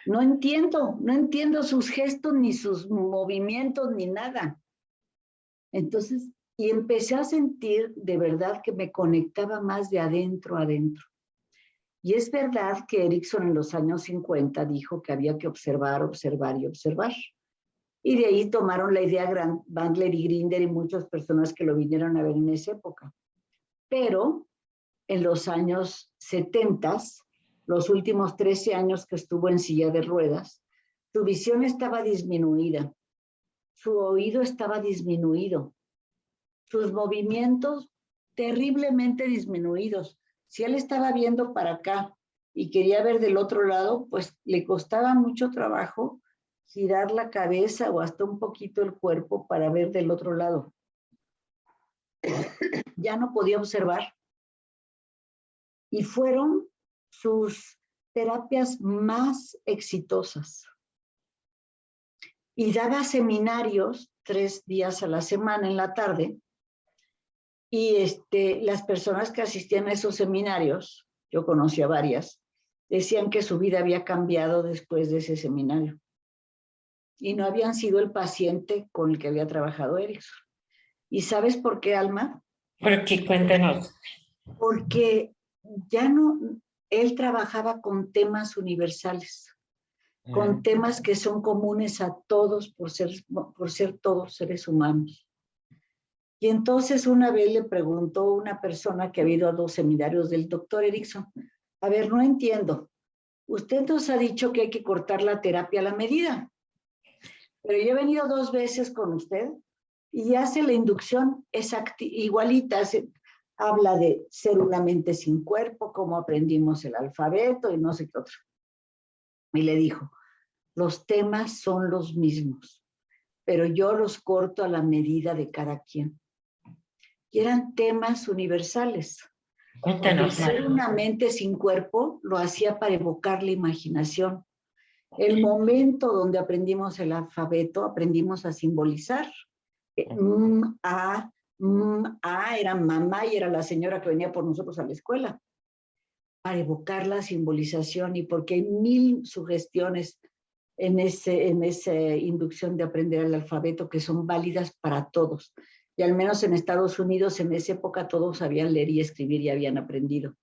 No entiendo sus gestos, ni sus movimientos, ni nada. Entonces, y empecé a sentir de verdad que me conectaba más de adentro a adentro. Y es verdad que Erickson en los años 50 dijo que había que observar, observar y observar. Y de ahí tomaron la idea Bandler y Grinder y muchas personas que lo vinieron a ver en esa época. Pero en los años 70, los últimos 13 años que estuvo en silla de ruedas, su visión estaba disminuida, su oído estaba disminuido, sus movimientos terriblemente disminuidos. Si él estaba viendo para acá y quería ver del otro lado, pues le costaba mucho trabajo girar la cabeza o hasta un poquito el cuerpo para ver del otro lado. Ya no podía observar. Y fueron sus terapias más exitosas. Y daba seminarios 3 días a la semana en la tarde. Y las personas que asistían a esos seminarios, yo conocía varias, decían que su vida había cambiado después de ese seminario. Y no habían sido el paciente con el que había trabajado Erickson. ¿Y sabes por qué, Alma? Porque cuéntanos. Porque ya no, él trabajaba con temas universales, con temas que son comunes a todos por ser todos seres humanos. Y entonces una vez le preguntó una persona que ha ido a 2 seminarios del doctor Erickson, a ver, no entiendo, usted nos ha dicho que hay que cortar la terapia a la medida, pero yo he venido 2 veces con usted y hace la inducción igualita, habla de ser una mente sin cuerpo, cómo aprendimos el alfabeto y no sé qué otro. Y le dijo, los temas son los mismos, pero yo los corto a la medida de cada quien. Y eran temas universales. Cuéntanos. El ser una mente sin cuerpo lo hacía para evocar la imaginación. El momento donde aprendimos el alfabeto, aprendimos a simbolizar. A era mamá y era la señora que venía por nosotros a la escuela. Para evocar la simbolización y porque hay 1000 sugestiones en esa inducción de aprender el alfabeto que son válidas para todos. Y al menos en Estados Unidos en esa época todos sabían leer y escribir y habían aprendido.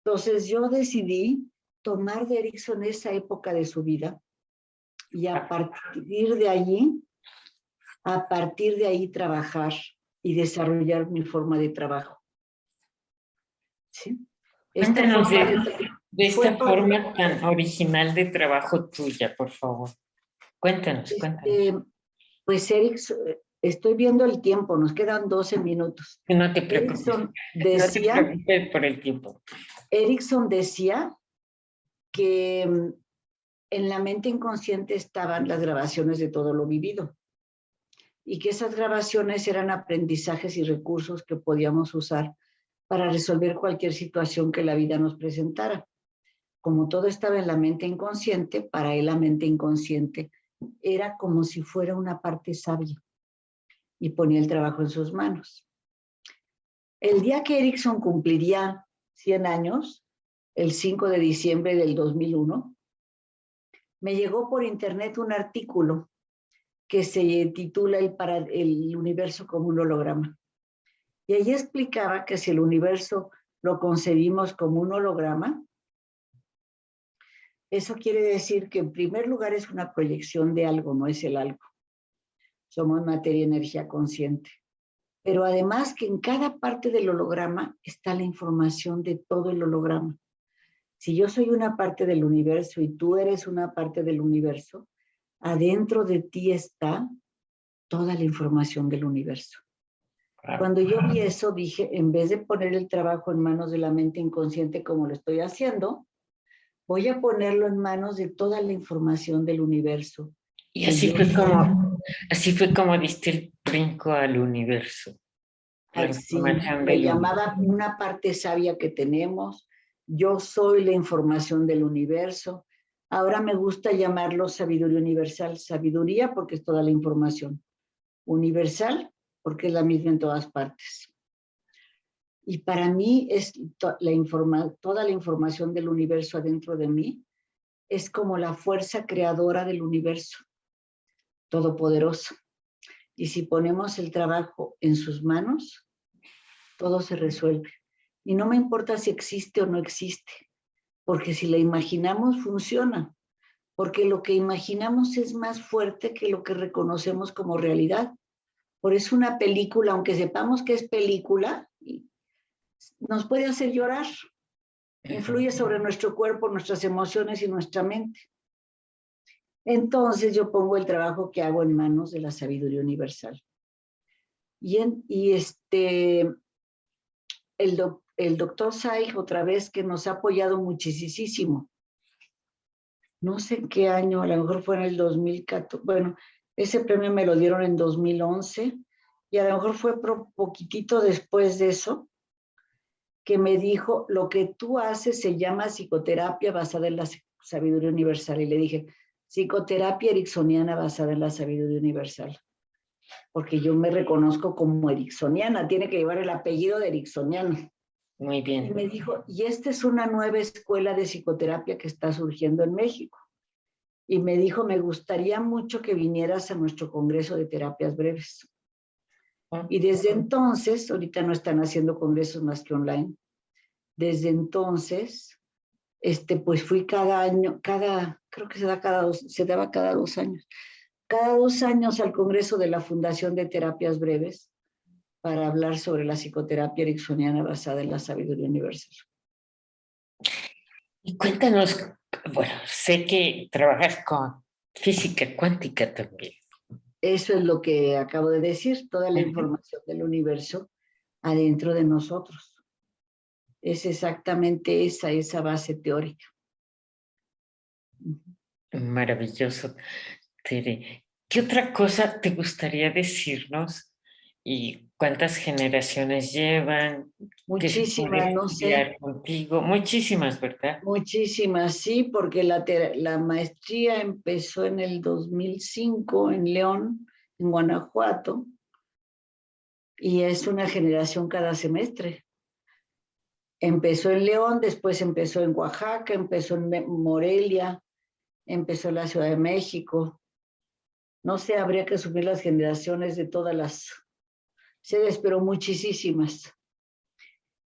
Entonces yo decidí tomar de Erickson esa época de su vida y a partir de ahí trabajar y desarrollar mi forma de trabajo. ¿Sí? Cuéntanos de esta forma tan original de trabajo tuya, por favor. Cuéntanos. Pues Erickson, estoy viendo el tiempo, nos quedan 12 minutos. No te preocupes. No te preocupes por el tiempo. Erickson decía que en la mente inconsciente estaban las grabaciones de todo lo vivido y que esas grabaciones eran aprendizajes y recursos que podíamos usar para resolver cualquier situación que la vida nos presentara. Como todo estaba en la mente inconsciente, para él la mente inconsciente era como si fuera una parte sabia y ponía el trabajo en sus manos. El día que Erickson cumpliría 100 años, el 5 de diciembre del 2001, me llegó por internet un artículo que se titula el universo como un holograma. Y allí explicaba que si el universo lo concebimos como un holograma, eso quiere decir que en primer lugar es una proyección de algo, no es el algo. Somos materia y energía consciente. Pero además que en cada parte del holograma está la información de todo el holograma. Si yo soy una parte del universo y tú eres una parte del universo, adentro de ti está toda la información del universo. Cuando yo vi eso, dije, en vez de poner el trabajo en manos de la mente inconsciente como lo estoy haciendo, voy a ponerlo en manos de toda la información del universo. Y así fue como diste el brinco al universo. Sí, me llamaba una parte sabia que tenemos. Yo soy la información del universo. Ahora me gusta llamarlo sabiduría universal. Sabiduría porque es toda la información. Universal porque es la misma en todas partes. Y para mí es toda la información del universo adentro de mí es como la fuerza creadora del universo, todopoderoso. Y si ponemos el trabajo en sus manos, todo se resuelve. Y no me importa si existe o no existe, porque si la imaginamos, funciona. Porque lo que imaginamos es más fuerte que lo que reconocemos como realidad. Por eso una película, aunque sepamos que es película, nos puede hacer llorar. Influye sobre nuestro cuerpo, nuestras emociones y nuestra mente. Entonces yo pongo el trabajo que hago en manos de la sabiduría universal. El doctor Saig, otra vez, que nos ha apoyado muchísimo. No sé en qué año, a lo mejor fue en el 2014. Bueno, ese premio me lo dieron en 2011 y a lo mejor fue poquitito después de eso que me dijo, lo que tú haces se llama psicoterapia basada en la sabiduría universal. Y le dije, psicoterapia ericksoniana basada en la sabiduría universal. Porque yo me reconozco como ericksoniana, tiene que llevar el apellido de ericksoniano. Muy bien. Y me dijo, y esta es una nueva escuela de psicoterapia que está surgiendo en México. Y me dijo, me gustaría mucho que vinieras a nuestro congreso de terapias breves. Y desde entonces, ahorita no están haciendo congresos más que online, desde entonces, pues fui cada año, creo que se daba cada 2 años. Cada 2 años al Congreso de la Fundación de Terapias Breves para hablar sobre la psicoterapia ericksoniana basada en la sabiduría universal. Y cuéntanos, bueno, sé que trabajas con física cuántica también. Eso es lo que acabo de decir, toda la información del universo adentro de nosotros. Es exactamente esa base teórica. Maravilloso, Tere. ¿Qué otra cosa te gustaría decirnos? ¿Y cuántas generaciones llevan? ¿Qué se puede Muchísimas, no sé. estudiar contigo? Muchísimas, ¿verdad? Muchísimas, sí, porque la maestría empezó en el 2005 en León, en Guanajuato, y es una generación cada semestre. Empezó en León, después empezó en Oaxaca, empezó en Morelia, empezó en la Ciudad de México. No sé, habría que subir las generaciones de todas las sedes, pero muchísimas.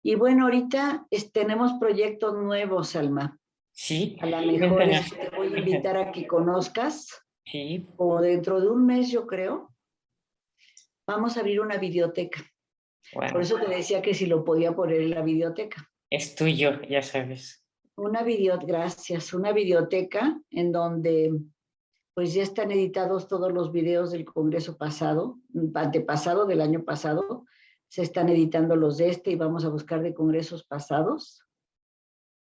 Y bueno, ahorita tenemos proyectos nuevos, Alma. Sí, A lo mejor cuéntanos. te voy a invitar a que conozcas, Sí, o dentro de un mes, yo creo, vamos a abrir una biblioteca. Por wow. eso te decía que si lo podía poner en la biblioteca. Es tuyo, ya sabes. Gracias, una biblioteca en donde pues ya están editados todos los videos del Congreso pasado, antepasado del año pasado, se están editando los de y vamos a buscar de congresos pasados.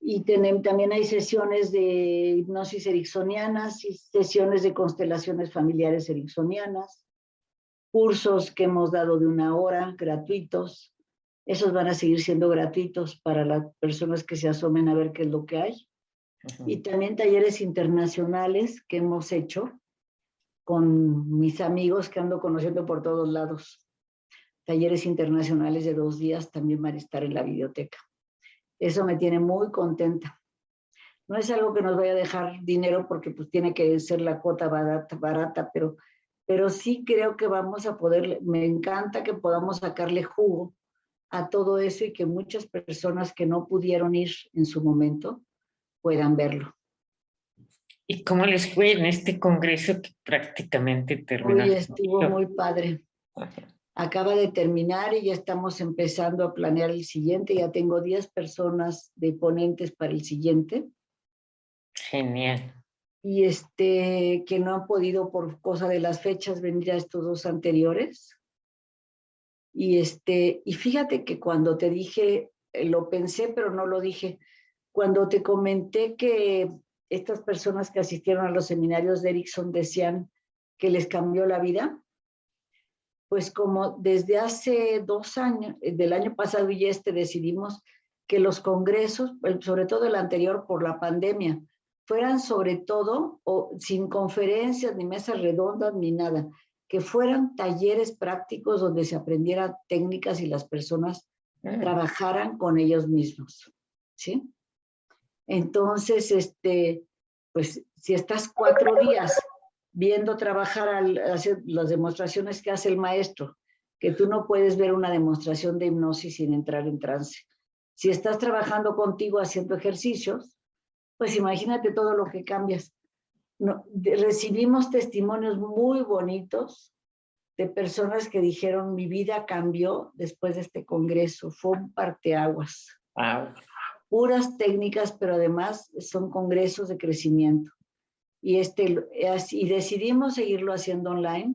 Y también hay sesiones de hipnosis ericksonianas y sesiones de constelaciones familiares ericksonianas, cursos que hemos dado de 1 hora, gratuitos. Esos van a seguir siendo gratuitos para las personas que se asomen a ver qué es lo que hay. Y también talleres internacionales que hemos hecho con mis amigos que ando conociendo por todos lados. Talleres internacionales de 2 días también van a estar en la biblioteca. Eso me tiene muy contenta. No es algo que nos vaya a dejar dinero porque pues tiene que ser la cuota barata, pero sí creo que vamos a poder, me encanta que podamos sacarle jugo a todo eso y que muchas personas que no pudieron ir en su momento puedan verlo. ¿Y cómo les fue en este congreso que prácticamente terminó? Hoy estuvo muy padre. Acaba de terminar y ya estamos empezando a planear el siguiente. Ya tengo 10 personas de ponentes para el siguiente. Genial. Y que no han podido por cosa de las fechas venir a estos 2 anteriores. Y fíjate que cuando te dije, lo pensé, pero no lo dije, cuando te comenté que estas personas que asistieron a los seminarios de Erickson decían que les cambió la vida, pues como desde hace 2 años, del año pasado y decidimos que los congresos, sobre todo el anterior por la pandemia, fueran sobre todo, sin conferencias, ni mesas redondas, ni nada, que fueran talleres prácticos donde se aprendieran técnicas y las personas trabajaran con ellos mismos, ¿sí? Entonces, pues si estás 4 días viendo trabajar, hacer las demostraciones que hace el maestro, que tú no puedes ver una demostración de hipnosis sin entrar en trance. Si estás trabajando contigo haciendo ejercicios, pues imagínate todo lo que cambias. Recibimos testimonios muy bonitos de personas que dijeron, mi vida cambió después de este congreso, fue un parteaguas. Wow. Puras técnicas, pero además son congresos de crecimiento. Y decidimos seguirlo haciendo online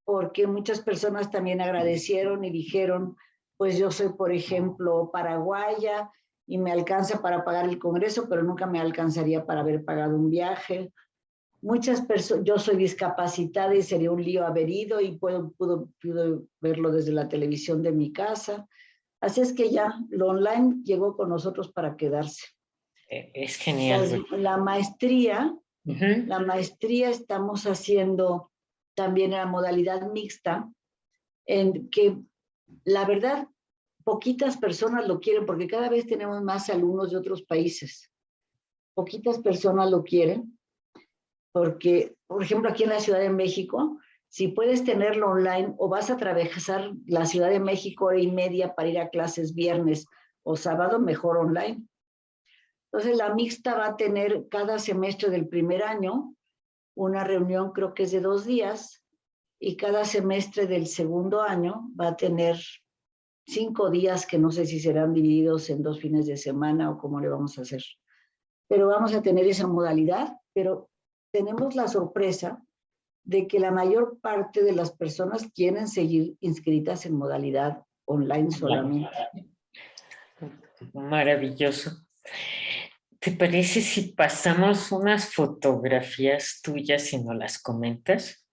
porque muchas personas también agradecieron y dijeron, pues yo soy, por ejemplo, paraguaya y me alcanza para pagar el congreso, pero nunca me alcanzaría para haber pagado un viaje. Muchas personas, yo soy discapacitada y sería un lío haber ido y puedo verlo desde la televisión de mi casa. Así es que ya, lo online llegó con nosotros para quedarse. Es genial. La maestría estamos haciendo también en la modalidad mixta, en que la verdad poquitas personas lo quieren porque cada vez tenemos más alumnos de otros países. Poquitas personas lo quieren porque, por ejemplo, aquí en la Ciudad de México Si puedes tenerlo online o vas a atravesar la Ciudad de México 1 hora y media para ir a clases viernes o sábado, mejor online. Entonces la mixta va a tener cada semestre del primer año una reunión, creo que es de 2 días, y cada semestre del segundo año va a tener 5 días que no sé si serán divididos en 2 fines de semana o cómo le vamos a hacer. Pero vamos a tener esa modalidad, pero tenemos la sorpresa de que la mayor parte de las personas quieren seguir inscritas en modalidad online solamente. Maravilloso. ¿Te parece si pasamos unas fotografías tuyas y nos las comentas?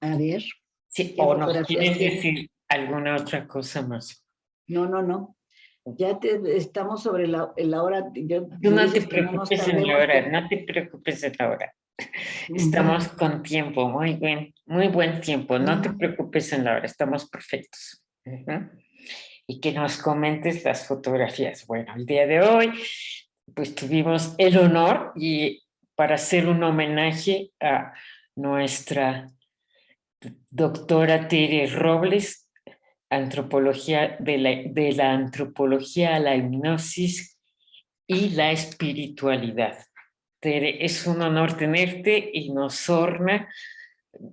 A ver. Sí, o nos quieres decir alguna otra cosa más. No. Ya estamos sobre la hora. Tú no te preocupes en la hora, no te preocupes en la hora. Estamos con tiempo, muy buen tiempo. No te preocupes en la hora, estamos perfectos. Y que nos comentes las fotografías. Bueno, el día de hoy, pues tuvimos el honor y para hacer un homenaje a nuestra doctora Tere Robles, antropología de la antropología a la hipnosis y la espiritualidad. Tere, es un honor tenerte y nos orna,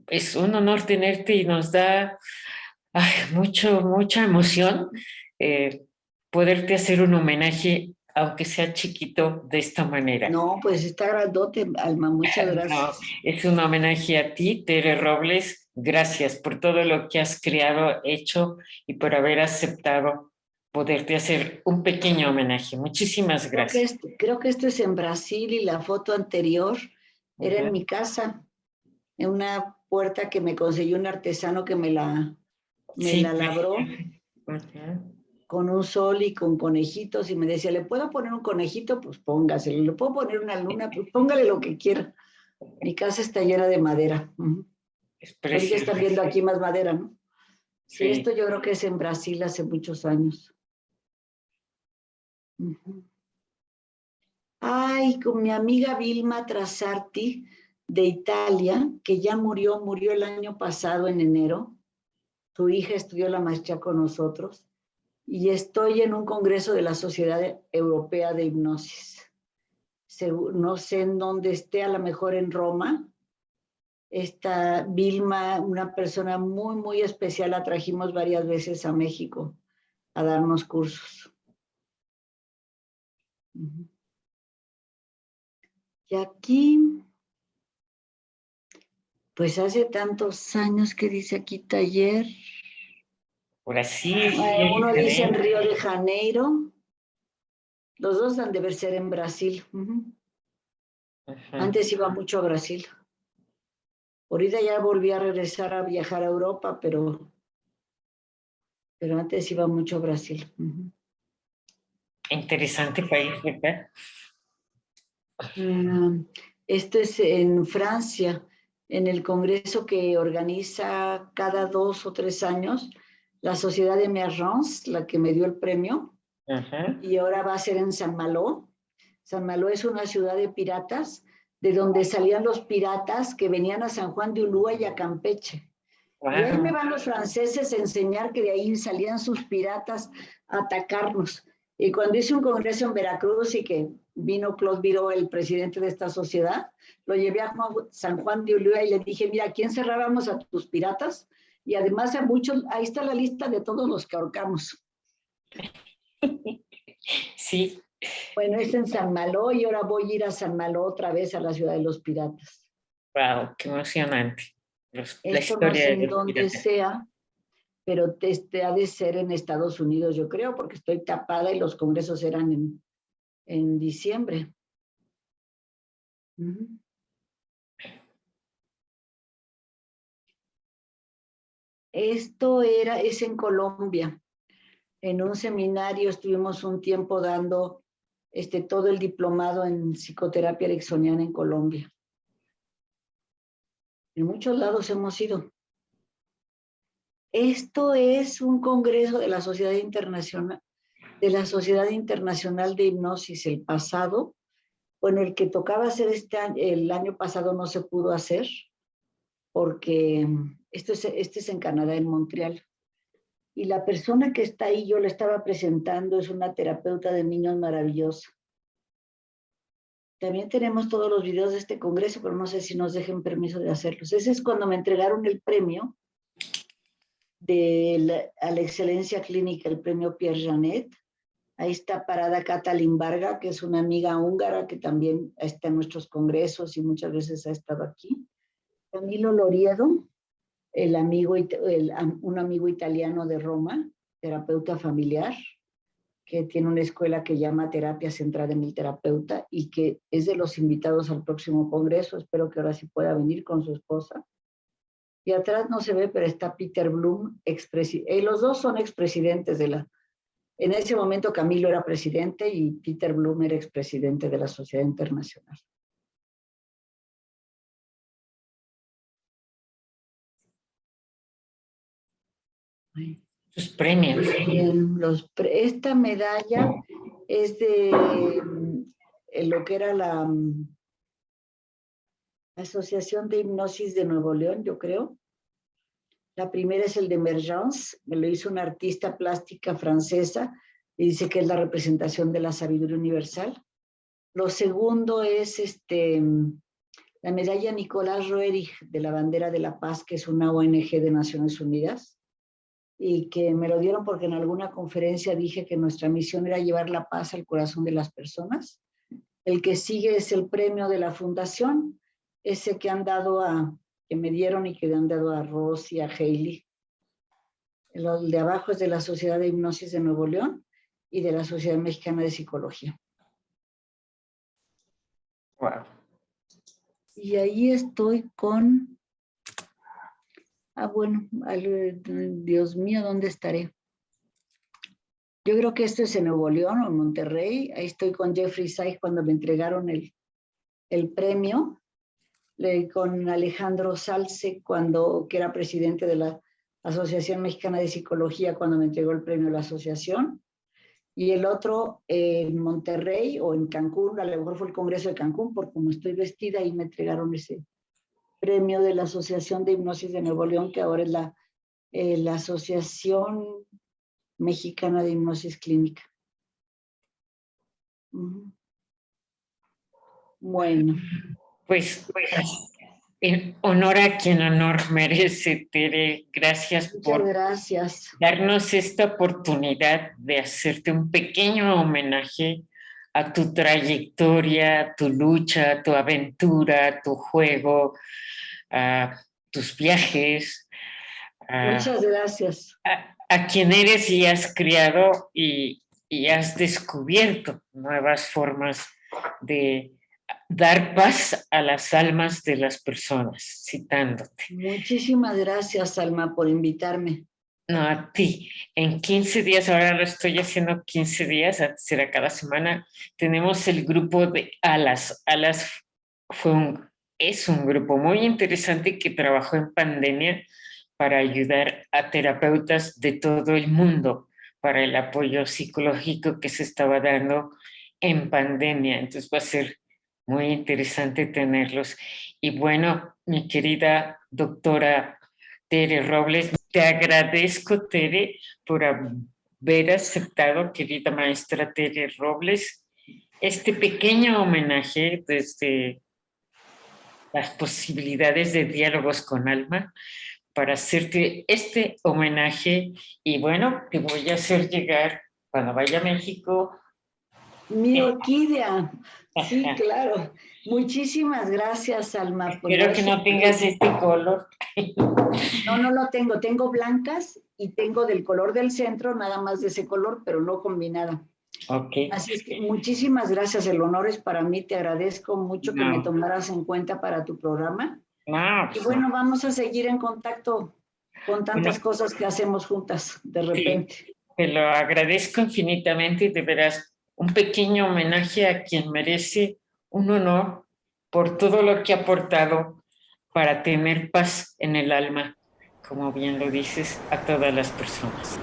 es un honor tenerte y nos da mucha emoción poderte hacer un homenaje, aunque sea chiquito, de esta manera. No, pues está grandote, Alma, muchas gracias. No, es un homenaje a ti, Tere Robles. Gracias por todo lo que has creado, hecho y por haber aceptado poderte hacer un pequeño homenaje. Muchísimas gracias. Creo que esto es en Brasil y la foto anterior era en mi casa, en una puerta que me consiguió un artesano que me la labró con un sol y con conejitos y me decía, ¿le puedo poner un conejito? Pues póngaselo. ¿Le puedo poner una luna? Pues póngale lo que quiera. Mi casa está llena de madera. Ahorita están viendo aquí más madera, ¿no? Sí, esto yo creo que es en Brasil hace muchos años. Ay, con mi amiga Vilma Trassarti de Italia, que ya murió el año pasado en enero. Su hija estudió la maestría con nosotros y estoy en un congreso de la Sociedad Europea de Hipnosis. No sé en dónde esté, a lo mejor en Roma. Esta Vilma, una persona muy especial, la trajimos varias veces a México a darnos cursos. Y aquí, pues hace tantos años que dice aquí taller. Brasil. Uno dice en Río de Janeiro. Los dos han de ser en Brasil. Antes iba mucho a Brasil. Ahorita ya volví a regresar a viajar a Europa, pero antes iba mucho a Brasil. Interesante país, ¿verdad? Esto es en Francia, en el congreso que organiza cada 2 o 3 años la Sociedad de Merrons, la que me dio el premio, y ahora va a ser en Saint-Malo. Saint-Malo es una ciudad de piratas, de donde salían los piratas que venían a San Juan de Ulúa y a Campeche. Y ahí me van los franceses a enseñar que de ahí salían sus piratas a atacarnos. Y cuando hice un congreso en Veracruz y que vino Claude Viró, el presidente de esta sociedad, lo llevé a San Juan de Ulúa y le dije, mira, aquí encerrábamos a tus piratas y además a muchos, ahí está la lista de todos los que ahorcamos. Sí. Bueno, es en San Malo y ahora voy a ir a San Malo otra vez a la ciudad de los piratas. Wow, qué emocionante. Esto no sé en dónde sea, pero ha de ser en Estados Unidos, yo creo, porque estoy tapada y los congresos eran en diciembre. Esto es en Colombia. En un seminario estuvimos un tiempo dando todo el diplomado en psicoterapia ericksoniana en Colombia. En muchos lados hemos ido. Esto es un congreso de la Sociedad Internacional de Hipnosis, el pasado, bueno, el que tocaba hacer el año pasado no se pudo hacer porque este es en Canadá, en Montreal. Y la persona que está ahí, yo le estaba presentando, es una terapeuta de niños maravillosa. También tenemos todos los videos de este congreso, pero no sé si nos dejen permiso de hacerlos. Ese es cuando me entregaron el premio a la excelencia clínica, el premio Pierre Janet. Ahí está parada Katalin Varga, que es una amiga húngara que también está en nuestros congresos y muchas veces ha estado aquí. Camilo Loriedo, un amigo italiano de Roma, terapeuta familiar, que tiene una escuela que llama Terapia Centrada en el Terapeuta y que es de los invitados al próximo congreso. Espero que ahora sí pueda venir con su esposa. Y atrás no se ve, pero está Peter Bloom, los dos son expresidentes de la... En ese momento Camilo era presidente y Peter Bloom era expresidente de la Sociedad Internacional. Sus premios. Esta medalla es de lo que era la Asociación de Hipnosis de Nuevo León, yo creo. La primera es el de Emergence, me lo hizo una artista plástica francesa y dice que es la representación de la sabiduría universal. Lo segundo es la medalla Nicolás Roerich de la Bandera de la Paz, que es una ONG de Naciones Unidas, y que me lo dieron porque en alguna conferencia dije que nuestra misión era llevar la paz al corazón de las personas. El que sigue es el premio de la fundación, ese que me dieron y que han dado a Ross y a Hailey. El de abajo es de la Sociedad de Hipnosis de Nuevo León y de la Sociedad Mexicana de Psicología. Wow. Y ahí estoy con... bueno, Dios mío, ¿dónde estaré? Yo creo que esto es en Nuevo León o en Monterrey. Ahí estoy con Jeffrey Sachs cuando me entregaron el premio. Con Alejandro Salce, que era presidente de la Asociación Mexicana de Psicología, cuando me entregó el premio a la asociación. Y el otro en Monterrey o en Cancún, a lo mejor fue el Congreso de Cancún, por como estoy vestida, y me entregaron ese premio de la Asociación de Hipnosis de Nuevo León, que ahora es la Asociación Mexicana de Hipnosis Clínica. Bueno. Pues en honor a quien honor merece, Tere. Gracias por darnos esta oportunidad de hacerte un pequeño homenaje a tu trayectoria, a tu lucha, a tu aventura, a tu juego, a tus viajes. Muchas gracias. A quien eres y has criado y has descubierto nuevas formas de dar paz a las almas de las personas, citándote. Muchísimas gracias, Alma, por invitarme. No, a ti. En 15 días, ahora lo estoy haciendo 15 días, será cada semana, tenemos el grupo de Alas. Alas es un grupo muy interesante que trabajó en pandemia para ayudar a terapeutas de todo el mundo para el apoyo psicológico que se estaba dando en pandemia. Entonces va a ser muy interesante tenerlos. Y bueno, mi querida doctora Tere Robles, te agradezco, Tere, por haber aceptado, querida maestra Tere Robles, este pequeño homenaje desde las posibilidades de diálogos con alma para hacerte este homenaje. Y bueno, te voy a hacer llegar cuando vaya a México. Mi orquídea. Sí, claro. Muchísimas gracias, Alma. Espero que no tengas este color. No lo tengo. Tengo blancas y tengo del color del centro, nada más de ese color, pero no combinada. Okay. Así es que muchísimas gracias. El honor es para mí. Te agradezco mucho que me tomaras en cuenta para tu programa. Y bueno, vamos a seguir en contacto con tantas cosas que hacemos juntas de repente. Sí, te lo agradezco infinitamente y de veras un pequeño homenaje a quien merece un honor por todo lo que ha aportado para tener paz en el alma, como bien lo dices, a todas las personas.